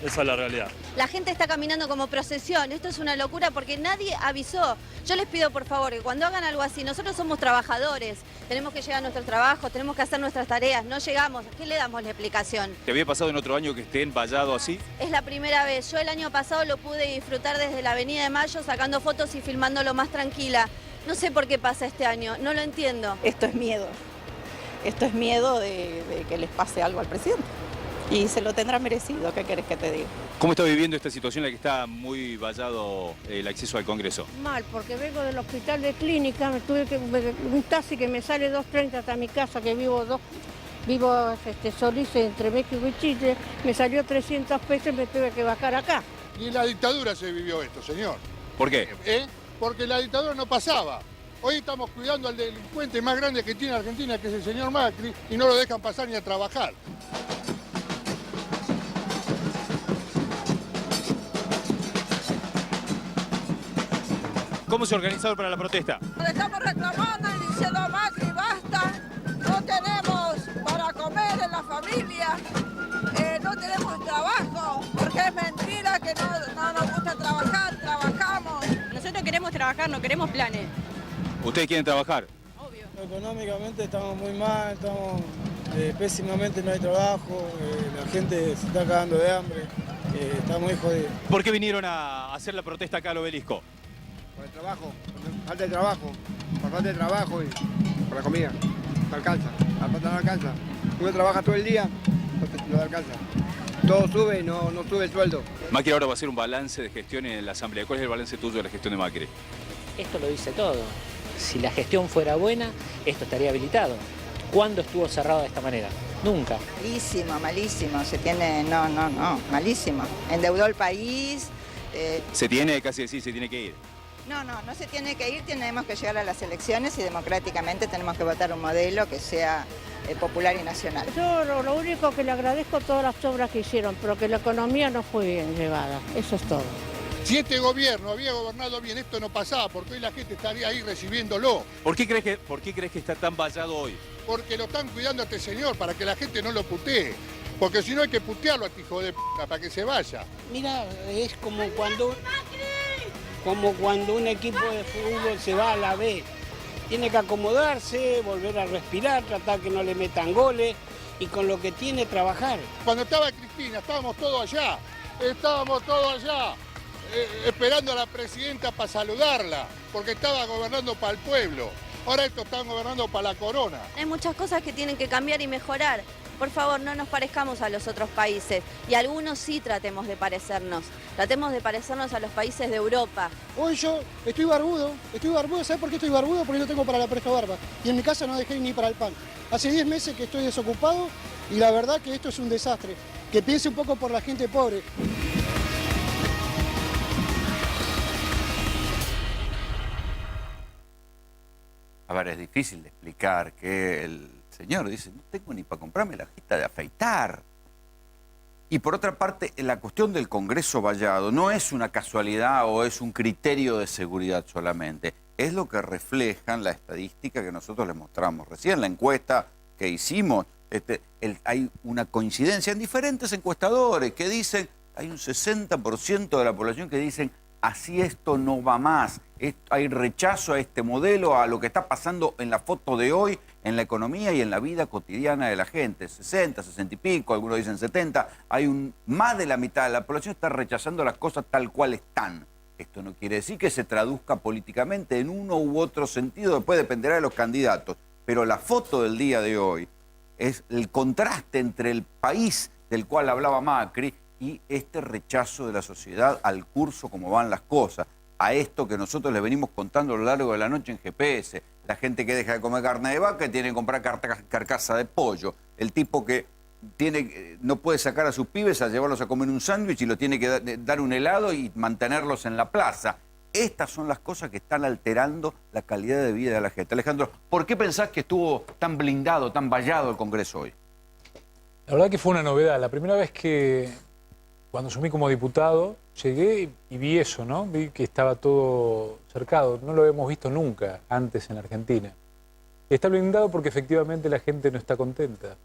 Esa es la realidad. La gente está caminando como procesión. Esto es una locura porque nadie avisó. Yo les pido por favor que cuando hagan algo así, nosotros somos trabajadores, tenemos que llegar a nuestros trabajos, tenemos que hacer nuestras tareas, no llegamos. ¿Qué le damos la explicación? ¿Te había pasado en otro año que estén vallados así? Es la primera vez. Yo el año pasado lo pude disfrutar desde la Avenida de Mayo, sacando fotos y filmándolo más tranquila. No sé por qué pasa este año, no lo entiendo. Esto es miedo. Esto es miedo de que les pase algo al presidente. Y se lo tendrá merecido, ¿qué querés que te diga? ¿Cómo está viviendo esta situación en la que está muy vallado el acceso al Congreso? Mal, porque vengo del hospital de clínica, me tuve que un taxi que me sale 2.30 hasta mi casa, que vivo Solís entre México y Chile, me salió 300 pesos y me tuve que bajar acá. Y en la dictadura se vivió esto, señor. ¿Por qué? Porque la dictadura no pasaba. Hoy estamos cuidando al delincuente más grande que tiene Argentina, que es el señor Macri, y no lo dejan pasar ni a trabajar. ¿Cómo se organizaron para la protesta? Estamos reclamando y diciendo Macri, basta, no tenemos para comer en la familia, no tenemos trabajo, porque es mentira que no nos gusta trabajar, trabajamos. Nosotros queremos trabajar, no queremos planes. ¿Ustedes quieren trabajar? Económicamente estamos muy mal, estamos pésimamente, no hay trabajo, la gente se está cagando de hambre, está muy jodido. ¿Por qué vinieron a hacer la protesta acá al Obelisco? Por el trabajo, falta de trabajo, por falta de trabajo y por la comida, no alcanza, la plata no alcanza. Uno trabaja todo el día, no alcanza. Todo sube y no sube el sueldo. Macri ahora va a hacer un balance de gestión en la Asamblea. ¿Cuál es el balance tuyo de la gestión de Macri? Esto lo dice todo. Si la gestión fuera buena, esto estaría habilitado. ¿Cuándo estuvo cerrado de esta manera? Nunca. Malísimo, malísimo. Malísimo. Endeudó el país. Se tiene, casi decir, se tiene que ir. No se tiene que ir, tenemos que llegar a las elecciones y democráticamente tenemos que votar un modelo que sea popular y nacional. Yo lo único que le agradezco todas las obras que hicieron, pero que la economía no fue bien llevada, eso es todo. Si este gobierno había gobernado bien, esto no pasaba, porque hoy la gente estaría ahí recibiéndolo. ¿Por qué crees que está tan vallado hoy? Porque lo están cuidando a este señor, para que la gente no lo putee. Porque si no hay que putearlo a este hijo de p***, para que se vaya. Mira, es como cuando un equipo de fútbol se va a la B. Tiene que acomodarse, volver a respirar, tratar que no le metan goles y con lo que tiene trabajar. Cuando estaba Cristina, estábamos todos allá. Esperando a la presidenta para saludarla, porque estaba gobernando para el pueblo. Ahora estos están gobernando para la corona. Hay muchas cosas que tienen que cambiar y mejorar. Por favor, no nos parezcamos a los otros países. Y algunos sí tratemos de parecernos. Tratemos de parecernos a los países de Europa. Hoy yo estoy barbudo. ¿Sabes por qué estoy barbudo? Porque no tengo para la pareja barba. Y en mi casa no dejé ni para el pan. Hace 10 meses que estoy desocupado y la verdad que esto es un desastre. Que piense un poco por la gente pobre. A ver, es difícil de explicar que el señor dice, no tengo ni para comprarme la hojita de afeitar. Y por otra parte, la cuestión del Congreso vallado no es una casualidad o es un criterio de seguridad solamente. Es lo que reflejan la estadística que nosotros les mostramos recién, la encuesta que hicimos. Hay una coincidencia en diferentes encuestadores que dicen, hay un 60% de la población que dicen, así esto no va más. Hay rechazo a este modelo, a lo que está pasando en la foto de hoy, en la economía y en la vida cotidiana de la gente. 60, 60 y pico, algunos dicen 70. Más de la mitad de la población está rechazando las cosas tal cual están. Esto no quiere decir que se traduzca políticamente en uno u otro sentido, después dependerá de los candidatos. Pero la foto del día de hoy es el contraste entre el país del cual hablaba Macri y este rechazo de la sociedad al curso como van las cosas, a esto que nosotros les venimos contando a lo largo de la noche en GPS, la gente que deja de comer carne de vaca y tiene que comprar carcasa de pollo, el tipo que no puede sacar a sus pibes a llevarlos a comer un sándwich y los tiene que dar un helado y mantenerlos en la plaza. Estas son las cosas que están alterando la calidad de vida de la gente. Alejandro, ¿por qué pensás que estuvo tan blindado, tan vallado el Congreso hoy? La verdad que fue una novedad. La primera vez que, cuando asumí como diputado, llegué y vi eso, ¿no? Vi que estaba todo cercado. No lo habíamos visto nunca antes en Argentina. Está blindado porque efectivamente la gente no está contenta.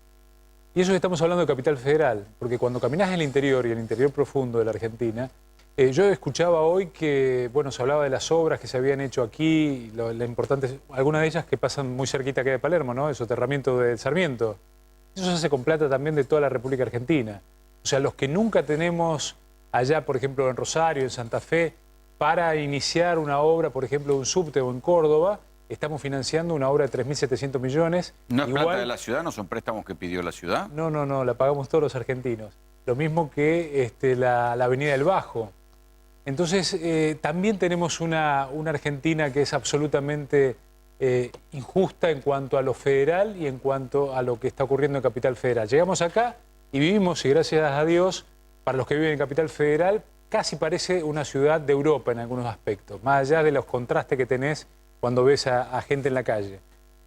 Y eso que estamos hablando de Capital Federal, porque cuando caminás en el interior y en el interior profundo de la Argentina, yo escuchaba hoy que, bueno, se hablaba de las obras que se habían hecho aquí, la importante, algunas de ellas que pasan muy cerquita acá de Palermo, ¿no? El soterramiento del Sarmiento. Eso se hace con plata también de toda la República Argentina. O sea, los que nunca tenemos allá, por ejemplo, en Rosario, en Santa Fe, para iniciar una obra, por ejemplo, un subte o en Córdoba, estamos financiando una obra de 3.700 millones. ¿No es plata de la ciudad? ¿No son préstamos que pidió la ciudad? No, la pagamos todos los argentinos. Lo mismo que la Avenida del Bajo. Entonces, también tenemos una Argentina que es absolutamente injusta en cuanto a lo federal y en cuanto a lo que está ocurriendo en Capital Federal. Llegamos acá y vivimos, y gracias a Dios, para los que viven en Capital Federal, casi parece una ciudad de Europa en algunos aspectos, más allá de los contrastes que tenés cuando ves a gente en la calle.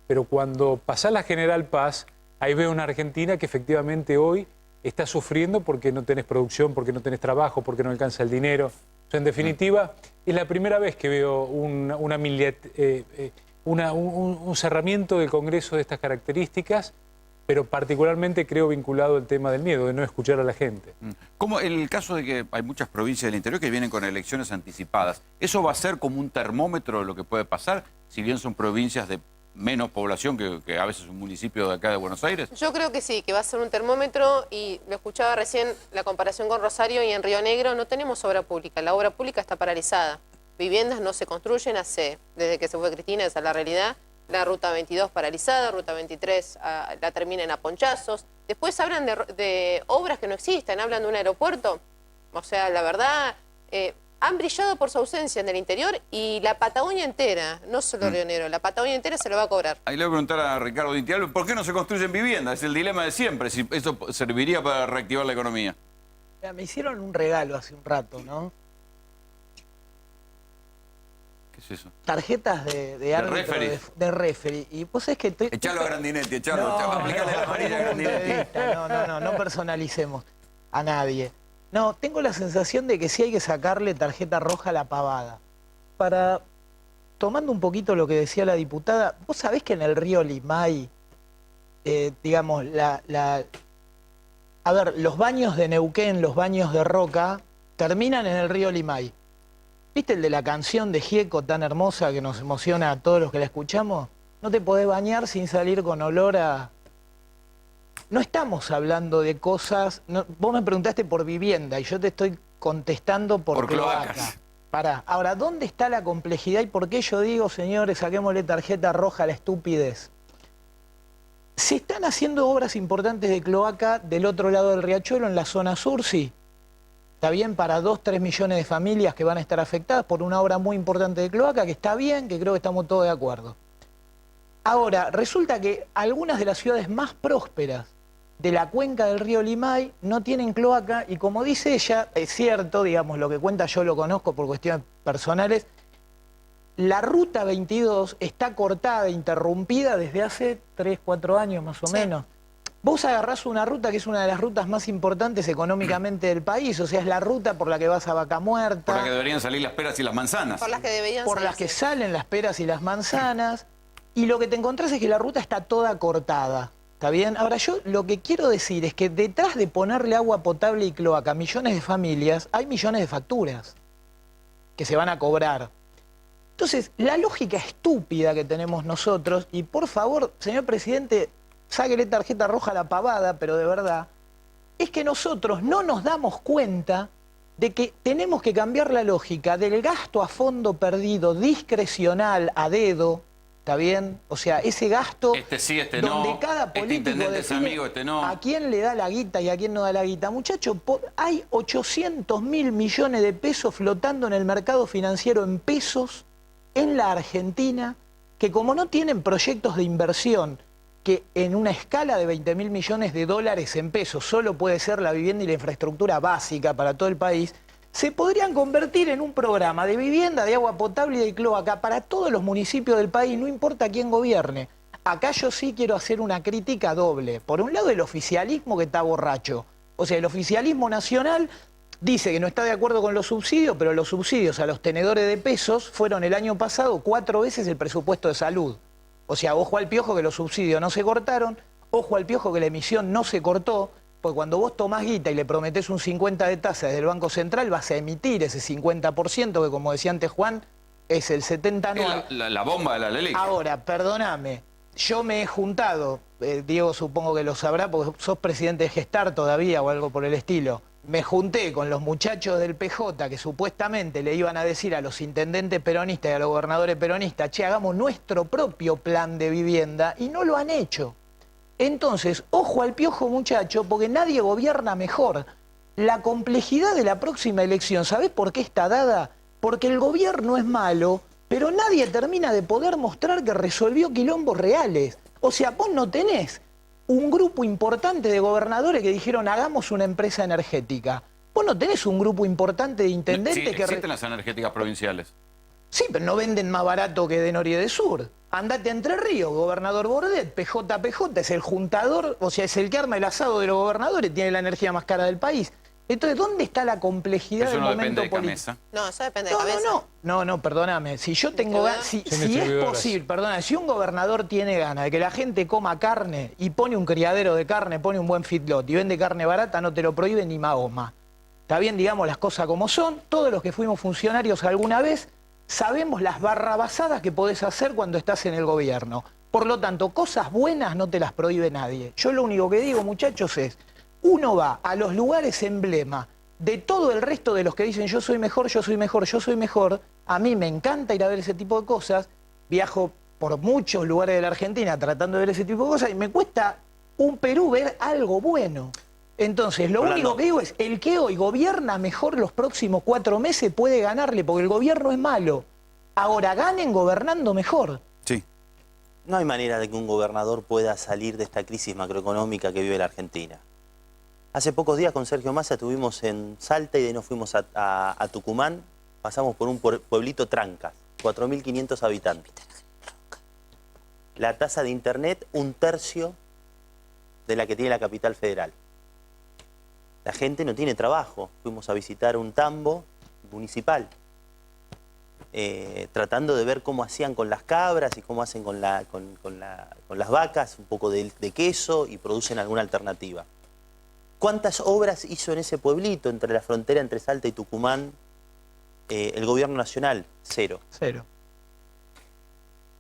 Pero cuando pasás la General Paz, ahí veo una Argentina que efectivamente hoy está sufriendo porque no tenés producción, porque no tenés trabajo, porque no alcanza el dinero. O sea, en definitiva, es la primera vez que veo un cerramiento del Congreso de estas características, pero particularmente creo vinculado al tema del miedo, de no escuchar a la gente. Como en el caso de que hay muchas provincias del interior que vienen con elecciones anticipadas, ¿eso va a ser como un termómetro de lo que puede pasar? Si bien son provincias de menos población que a veces un municipio de acá de Buenos Aires. Yo creo que sí, que va a ser un termómetro, y lo escuchaba recién la comparación con Rosario, y en Río Negro no tenemos obra pública, la obra pública está paralizada. Viviendas no se construyen desde que se fue Cristina, esa es la realidad. La Ruta 22 paralizada, Ruta 23 la terminan a ponchazos. Después hablan de obras que no existen, hablan de un aeropuerto. O sea, la verdad, han brillado por su ausencia en el interior, y la Patagonia entera, no solo Río Negro, la Patagonia entera se lo va a cobrar. Ahí le voy a preguntar a Ricardo Dintial, ¿por qué no se construyen viviendas? Es el dilema de siempre, si eso serviría para reactivar la economía. Mira, me hicieron un regalo hace un rato, ¿no? ¿Qué es eso? Tarjetas de árbitro, de referee. Y vos sabés que estoy... Echalo a Grandinetti, echalo. Aplicale la amarilla a Grandinetti. No personalicemos a nadie. No, tengo la sensación de que sí hay que sacarle tarjeta roja a la pavada. Tomando un poquito lo que decía la diputada, vos sabés que en el río Limay, digamos, a ver, los baños de Neuquén, los baños de Roca, terminan en el río Limay. ¿Viste el de la canción de Gieco tan hermosa que nos emociona a todos los que la escuchamos? No te podés bañar sin salir con olor a... No estamos hablando de cosas... vos me preguntaste por vivienda y yo te estoy contestando por cloaca. Pará. Ahora, ¿dónde está la complejidad y por qué yo digo, señores, saquémosle tarjeta roja a la estupidez? Se están haciendo obras importantes de cloaca del otro lado del riachuelo, en la zona sur, sí. Está bien para 2-3 millones de familias que van a estar afectadas por una obra muy importante de cloaca, que está bien, que creo que estamos todos de acuerdo. Ahora, resulta que algunas de las ciudades más prósperas de la cuenca del río Limay no tienen cloaca, y como dice ella, es cierto, digamos, lo que cuenta yo lo conozco por cuestiones personales, la ruta 22 está cortada, interrumpida desde hace 3, 4 años más o menos. Vos agarrás una ruta que es una de las rutas más importantes económicamente del país, o sea, es la ruta por la que vas a Vaca Muerta. Por la que deberían salir las peras y las manzanas. Por las que deberían Por las que salen las peras y las manzanas. Y lo que te encontrás es que la ruta está toda cortada. ¿Está bien? Ahora, yo lo que quiero decir es que detrás de ponerle agua potable y cloaca a millones de familias, hay millones de facturas que se van a cobrar. Entonces, la lógica estúpida que tenemos nosotros, y por favor, señor presidente, sáquele tarjeta roja a la pavada, pero de verdad, es que nosotros no nos damos cuenta de que tenemos que cambiar la lógica del gasto a fondo perdido, discrecional, a dedo, ¿está bien? O sea, ese gasto Este sí, este donde no. cada Este político intendente es define amigo, este no. a quién le da la guita y a quién no da la guita. Muchachos, hay 800.000 millones de pesos flotando en el mercado financiero en pesos en la Argentina, que como no tienen proyectos de inversión, que en una escala de 20.000 millones de dólares en pesos solo puede ser la vivienda y la infraestructura básica para todo el país, se podrían convertir en un programa de vivienda, de agua potable y de cloaca para todos los municipios del país, no importa quién gobierne. Acá yo sí quiero hacer una crítica doble. Por un lado, el oficialismo que está borracho. O sea, el oficialismo nacional dice que no está de acuerdo con los subsidios, pero los subsidios a los tenedores de pesos fueron el año pasado 4 veces el presupuesto de salud. O sea, ojo al piojo que los subsidios no se cortaron, ojo al piojo que la emisión no se cortó, porque cuando vos tomás guita y le prometés un 50 de tasa desde el Banco Central, vas a emitir ese 50%, que como decía antes Juan, es el 70 anual. La bomba de la LELIC. Ahora, perdóname, yo me he juntado, Diego supongo que lo sabrá, porque sos presidente de Gestar todavía o algo por el estilo. Me junté con los muchachos del PJ que supuestamente le iban a decir a los intendentes peronistas y a los gobernadores peronistas, che, hagamos nuestro propio plan de vivienda, y no lo han hecho. Entonces, ojo al piojo, muchacho, porque nadie gobierna mejor. La complejidad de la próxima elección, ¿sabés por qué está dada? Porque el gobierno es malo, pero nadie termina de poder mostrar que resolvió quilombos reales. O sea, vos no tenés un grupo importante de gobernadores que dijeron hagamos una empresa energética. Vos no tenés un grupo importante de intendentes Sí, que... existen las energéticas provinciales. Sí, pero no venden más barato que de Nor y de Sur. Andate a Entre Ríos, gobernador Bordet, PJ es el juntador, o sea, es el que arma el asado de los gobernadores, tiene la energía más cara del país. Entonces, ¿dónde está la complejidad del momento político? No, eso depende de cabeza. No, perdóname. Si yo tengo ganas, si es posible, perdona, si un gobernador tiene ganas de que la gente coma carne y pone un criadero de carne, pone un buen feedlot y vende carne barata, no te lo prohíbe ni Mahoma. Está bien, digamos las cosas como son. Todos los que fuimos funcionarios alguna vez sabemos las barrabasadas que podés hacer cuando estás en el gobierno. Por lo tanto, cosas buenas no te las prohíbe nadie. Yo lo único que digo, muchachos, es uno va a los lugares emblema de todo el resto de los que dicen yo soy mejor, yo soy mejor, yo soy mejor. A mí me encanta ir a ver ese tipo de cosas. Viajo por muchos lugares de la Argentina tratando de ver ese tipo de cosas y me cuesta un Perú ver algo bueno. Entonces, lo único que digo es, el que hoy gobierna mejor los próximos 4 meses puede ganarle, porque el gobierno es malo. Ahora, ganen gobernando mejor. Sí. No hay manera de que un gobernador pueda salir de esta crisis macroeconómica que vive la Argentina. Hace pocos días con Sergio Massa estuvimos en Salta y de ahí nos fuimos a Tucumán. Pasamos por un pueblito Trancas, 4.500 habitantes. La tasa de internet, 1/3 de la que tiene la capital federal. La gente no tiene trabajo. Fuimos a visitar un tambo municipal, tratando de ver cómo hacían con las cabras y cómo hacen con las vacas, un poco de queso y producen alguna alternativa. ¿Cuántas obras hizo en ese pueblito, entre la frontera entre Salta y Tucumán, el gobierno nacional? 0. 0.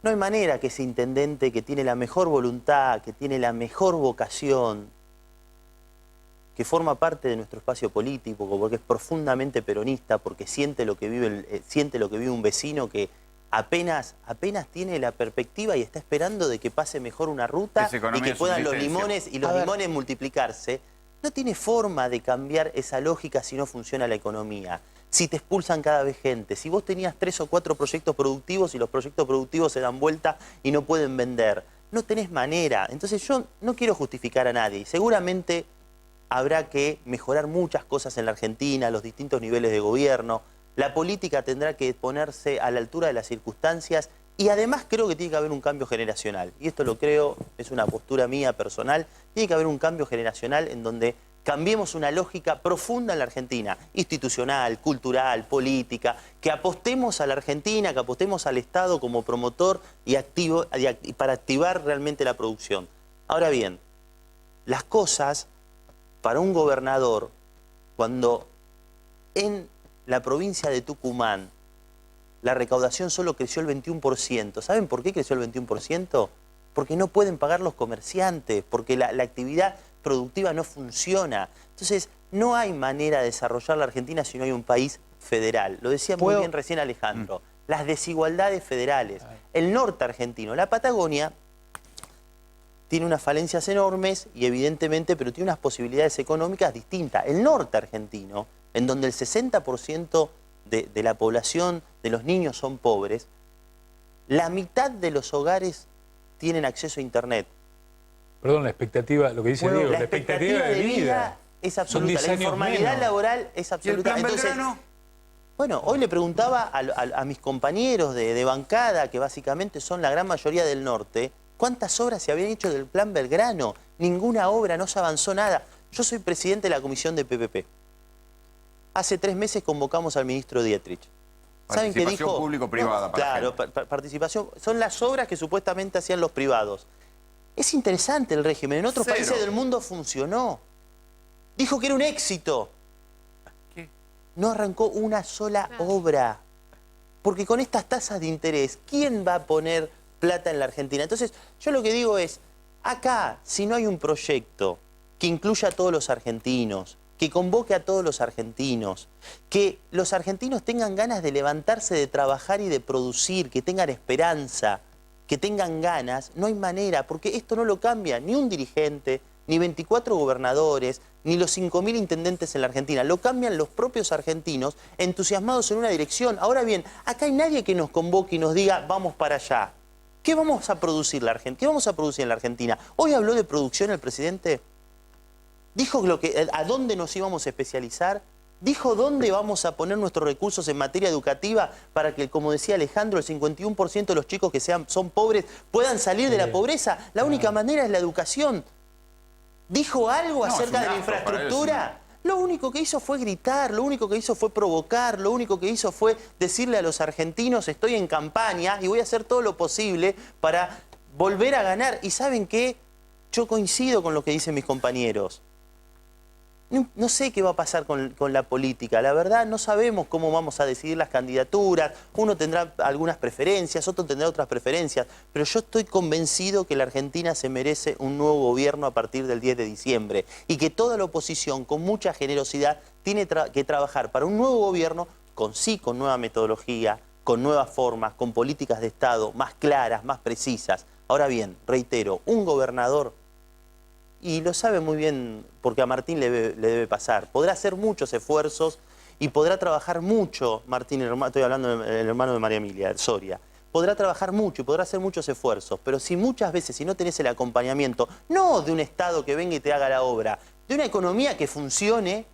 No hay manera que ese intendente que tiene la mejor voluntad, que tiene la mejor vocación, que forma parte de nuestro espacio político, porque es profundamente peronista, porque siente lo que vive un vecino que apenas tiene la perspectiva y está esperando de que pase mejor una ruta y que puedan los limones multiplicarse. No tiene forma de cambiar esa lógica si no funciona la economía. Si te expulsan cada vez gente, si vos tenías 3 o 4 proyectos productivos y los proyectos productivos se dan vuelta y no pueden vender, no tenés manera. Entonces yo no quiero justificar a nadie. Seguramente habrá que mejorar muchas cosas en la Argentina, los distintos niveles de gobierno, La política tendrá que ponerse a la altura de las circunstancias y además creo que tiene que haber un cambio generacional. Y esto lo creo, es una postura mía personal, tiene que haber un cambio generacional en donde cambiemos una lógica profunda en la Argentina, institucional, cultural, política, que apostemos a la Argentina, que apostemos al Estado como promotor y activo para activar realmente la producción. Ahora bien, las cosas para un gobernador, cuando en la provincia de Tucumán la recaudación solo creció el 21%, ¿saben por qué creció el 21%? Porque no pueden pagar los comerciantes, porque la actividad productiva no funciona. Entonces, no hay manera de desarrollar la Argentina si no hay un país federal. Lo decía muy bien recién Alejandro. Las desigualdades federales. El norte argentino, la Patagonia, tiene unas falencias enormes y evidentemente, pero tiene unas posibilidades económicas distintas. El norte argentino, en donde el 60% de la población, de los niños son pobres, la mitad de los hogares tienen acceso a Internet. Perdón, la expectativa, lo que dice Diego, la expectativa de vida es absoluta, la informalidad laboral es absoluta. Entonces, bueno, hoy le preguntaba a mis compañeros de bancada, que básicamente son la gran mayoría del norte, ¿cuántas obras se habían hecho del Plan Belgrano? Ninguna obra, no se avanzó nada. Yo soy presidente de la comisión de PPP. Hace 3 meses convocamos al ministro Dietrich. ¿Saben qué dijo? Participación público-privada. Claro, participación. Son las obras que supuestamente hacían los privados. Es interesante el régimen. En otros países del mundo funcionó. Dijo que era un éxito. ¿Qué? No arrancó una sola obra. Porque con estas tasas de interés, ¿quién va a poner plata en la Argentina? Entonces, yo lo que digo es, acá, si no hay un proyecto que incluya a todos los argentinos, que convoque a todos los argentinos, que los argentinos tengan ganas de levantarse, de trabajar y de producir, que tengan esperanza, que tengan ganas, no hay manera, porque esto no lo cambia ni un dirigente, ni 24 gobernadores, ni los 5.000 intendentes en la Argentina. Lo cambian los propios argentinos entusiasmados en una dirección. Ahora bien, acá hay nadie que nos convoque y nos diga, vamos para allá. ¿Qué vamos a producir la Argentina? ¿Qué vamos a producir en la Argentina? Hoy habló de producción el presidente. Dijo a dónde nos íbamos a especializar. Dijo dónde vamos a poner nuestros recursos en materia educativa para que, como decía Alejandro, el 51% de los chicos que son pobres puedan salir de la pobreza. La única manera es la educación. ¿Dijo algo acerca de la infraestructura? Lo único que hizo fue gritar, lo único que hizo fue provocar, lo único que hizo fue decirle a los argentinos, estoy en campaña y voy a hacer todo lo posible para volver a ganar. ¿Y saben qué? Yo coincido con lo que dicen mis compañeros. No sé qué va a pasar con la política. La verdad, no sabemos cómo vamos a decidir las candidaturas. Uno tendrá algunas preferencias, otro tendrá otras preferencias. Pero yo estoy convencido que la Argentina se merece un nuevo gobierno a partir del 10 de diciembre. Y que toda la oposición, con mucha generosidad, tiene que trabajar para un nuevo gobierno con nueva metodología, con nuevas formas, con políticas de Estado más claras, más precisas. Ahora bien, reitero, un gobernador... Y lo sabe muy bien porque a Martín le debe pasar. Podrá hacer muchos esfuerzos y podrá trabajar mucho, Martín, estoy hablando del hermano de María Emilia, Soria. Podrá trabajar mucho y podrá hacer muchos esfuerzos, pero si muchas veces, si no tenés el acompañamiento, no de un Estado que venga y te haga la obra, de una economía que funcione,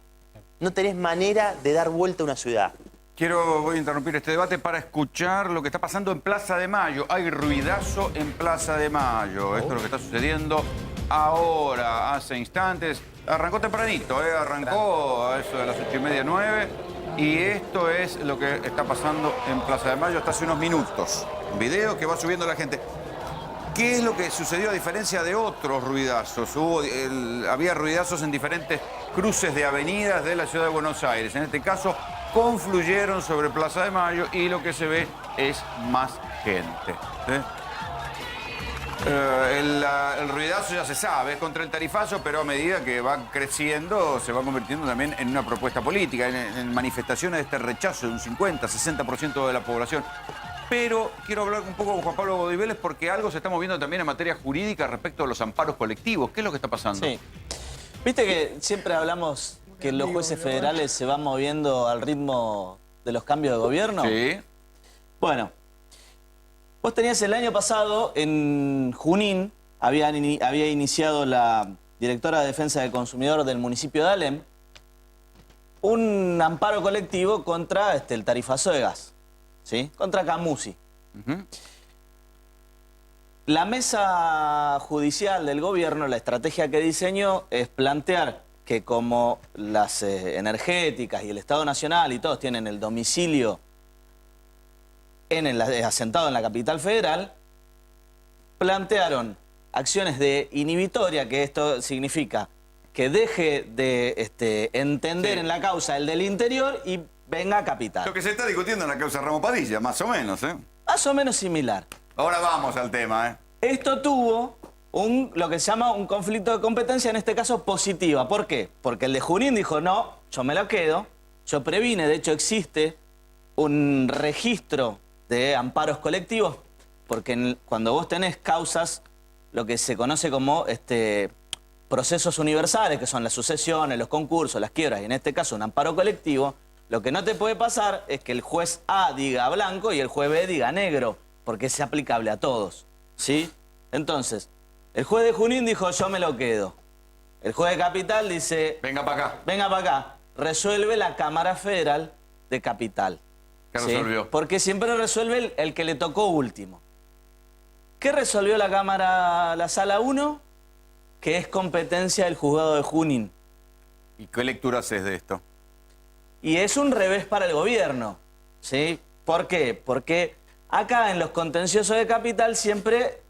no tenés manera de dar vuelta a una ciudad. Voy a interrumpir este debate para escuchar lo que está pasando en Plaza de Mayo. Hay ruidazo en Plaza de Mayo. Esto es lo que está sucediendo ahora, hace instantes. Arrancó tempranito, arrancó a eso de las 8:30, 9. Y esto es lo que está pasando en Plaza de Mayo hasta hace unos minutos. Un video que va subiendo la gente. ¿Qué es lo que sucedió a diferencia de otros ruidazos? Había ruidazos en diferentes cruces de avenidas de la ciudad de Buenos Aires. En este caso, confluyeron sobre Plaza de Mayo y lo que se ve es más gente. El ruidazo ya se sabe, es contra el tarifazo, pero a medida que va creciendo se va convirtiendo también en una propuesta política, en manifestaciones de este rechazo de un 50-60% de la población. Pero quiero hablar un poco con Juan Pablo Godoy Vélez porque algo se está moviendo también en materia jurídica respecto a los amparos colectivos. ¿Qué es lo que está pasando? Sí. Viste que siempre hablamos que los jueces federales se van moviendo al ritmo de los cambios de gobierno. Sí. Bueno, vos tenías el año pasado en Junín, había iniciado la directora de Defensa del Consumidor del municipio de Alem un amparo colectivo contra el tarifazo de gas, ¿sí? Contra Camusi. La mesa judicial del gobierno, la estrategia que diseñó es plantear que como las energéticas y el Estado Nacional y todos tienen el domicilio asentado en la capital federal, plantearon acciones de inhibitoria, que esto significa que deje de entender en la causa el del interior y venga a capital. Lo que se está discutiendo en la causa Ramos Padilla, más o menos, ¿eh? Más o menos similar. Ahora vamos al tema, ¿eh? Esto tuvo lo que se llama un conflicto de competencia, en este caso positiva. ¿Por qué? Porque el de Junín dijo, no, yo me lo quedo, yo previne, de hecho existe un registro de amparos colectivos, porque cuando vos tenés causas, lo que se conoce como procesos universales, que son las sucesiones, los concursos, las quiebras, y en este caso un amparo colectivo, lo que no te puede pasar es que el juez A diga blanco y el juez B diga negro, porque es aplicable a todos, ¿sí? Entonces, el juez de Junín dijo, yo me lo quedo. El juez de Capital dice, venga para acá. Venga para acá. Resuelve la Cámara Federal de Capital. ¿Qué ¿sí? resolvió? Porque siempre resuelve el que le tocó último. ¿Qué resolvió la Cámara, la Sala 1? Que es competencia del juzgado de Junín. ¿Y qué lectura haces de esto? Y es un revés para el gobierno, ¿sí? ¿Por qué? Porque acá en los contenciosos de Capital siempre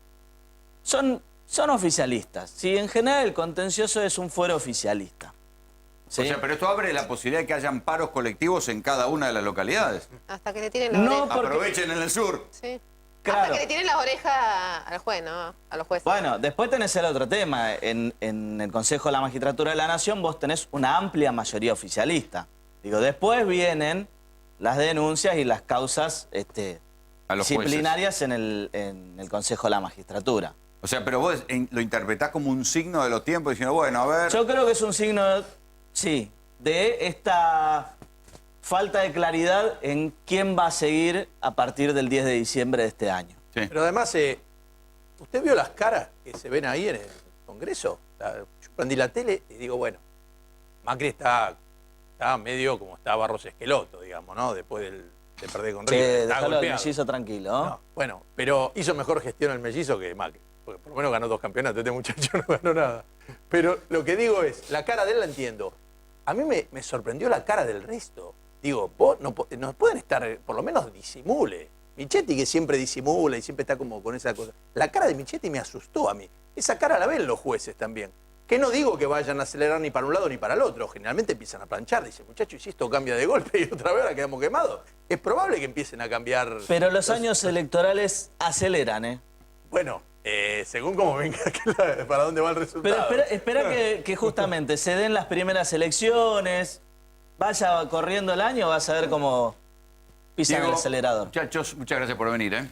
son oficialistas. ¿Sí? En general el contencioso es un fuero oficialista. ¿Sí? O sea, pero esto abre la posibilidad de que haya amparos colectivos en cada una de las localidades. Hasta que le tiren la oreja. Aprovechen en el sur. Sí. Claro. Hasta que le tiren las orejas al juez, ¿no? A los jueces. Bueno, después tenés el otro tema. En el Consejo de la Magistratura de la Nación vos tenés una amplia mayoría oficialista. Digo, después vienen las denuncias y las causas disciplinarias en el Consejo de la Magistratura. O sea, pero vos lo interpretás como un signo de los tiempos, diciendo, bueno, a ver... Yo creo que es un signo, sí, de esta falta de claridad en quién va a seguir a partir del 10 de diciembre de este año. Sí. Pero además, ¿usted vio las caras que se ven ahí en el Congreso? Yo prendí la tele y digo, bueno, Macri está medio como está Barros Esqueloto, digamos, ¿no? Después de perder con River. Sí, déjalo al mellizo tranquilo, ¿no? No, bueno, pero hizo mejor gestión el mellizo que Macri. Porque por lo menos ganó 2 campeonatos, este muchacho no ganó nada. Pero lo que digo es, la cara de él la entiendo. A mí me sorprendió la cara del resto. Digo, vos no pueden estar, por lo menos disimule. Michetti que siempre disimula y siempre está como con esa cosa. La cara de Michetti me asustó a mí. Esa cara la ven los jueces también. Que no digo que vayan a acelerar ni para un lado ni para el otro. Generalmente empiezan a planchar. Dicen, muchacho, si esto cambia de golpe y otra vez ahora quedamos quemados. Es probable que empiecen a cambiar... Pero los años electorales aceleran, ¿eh? Bueno, según cómo venga, para dónde va el resultado. Pero espera que justamente se den las primeras elecciones, vaya corriendo el año, vas a ver cómo pisan el acelerador. Muchachos, muchas gracias por venir, ¿eh?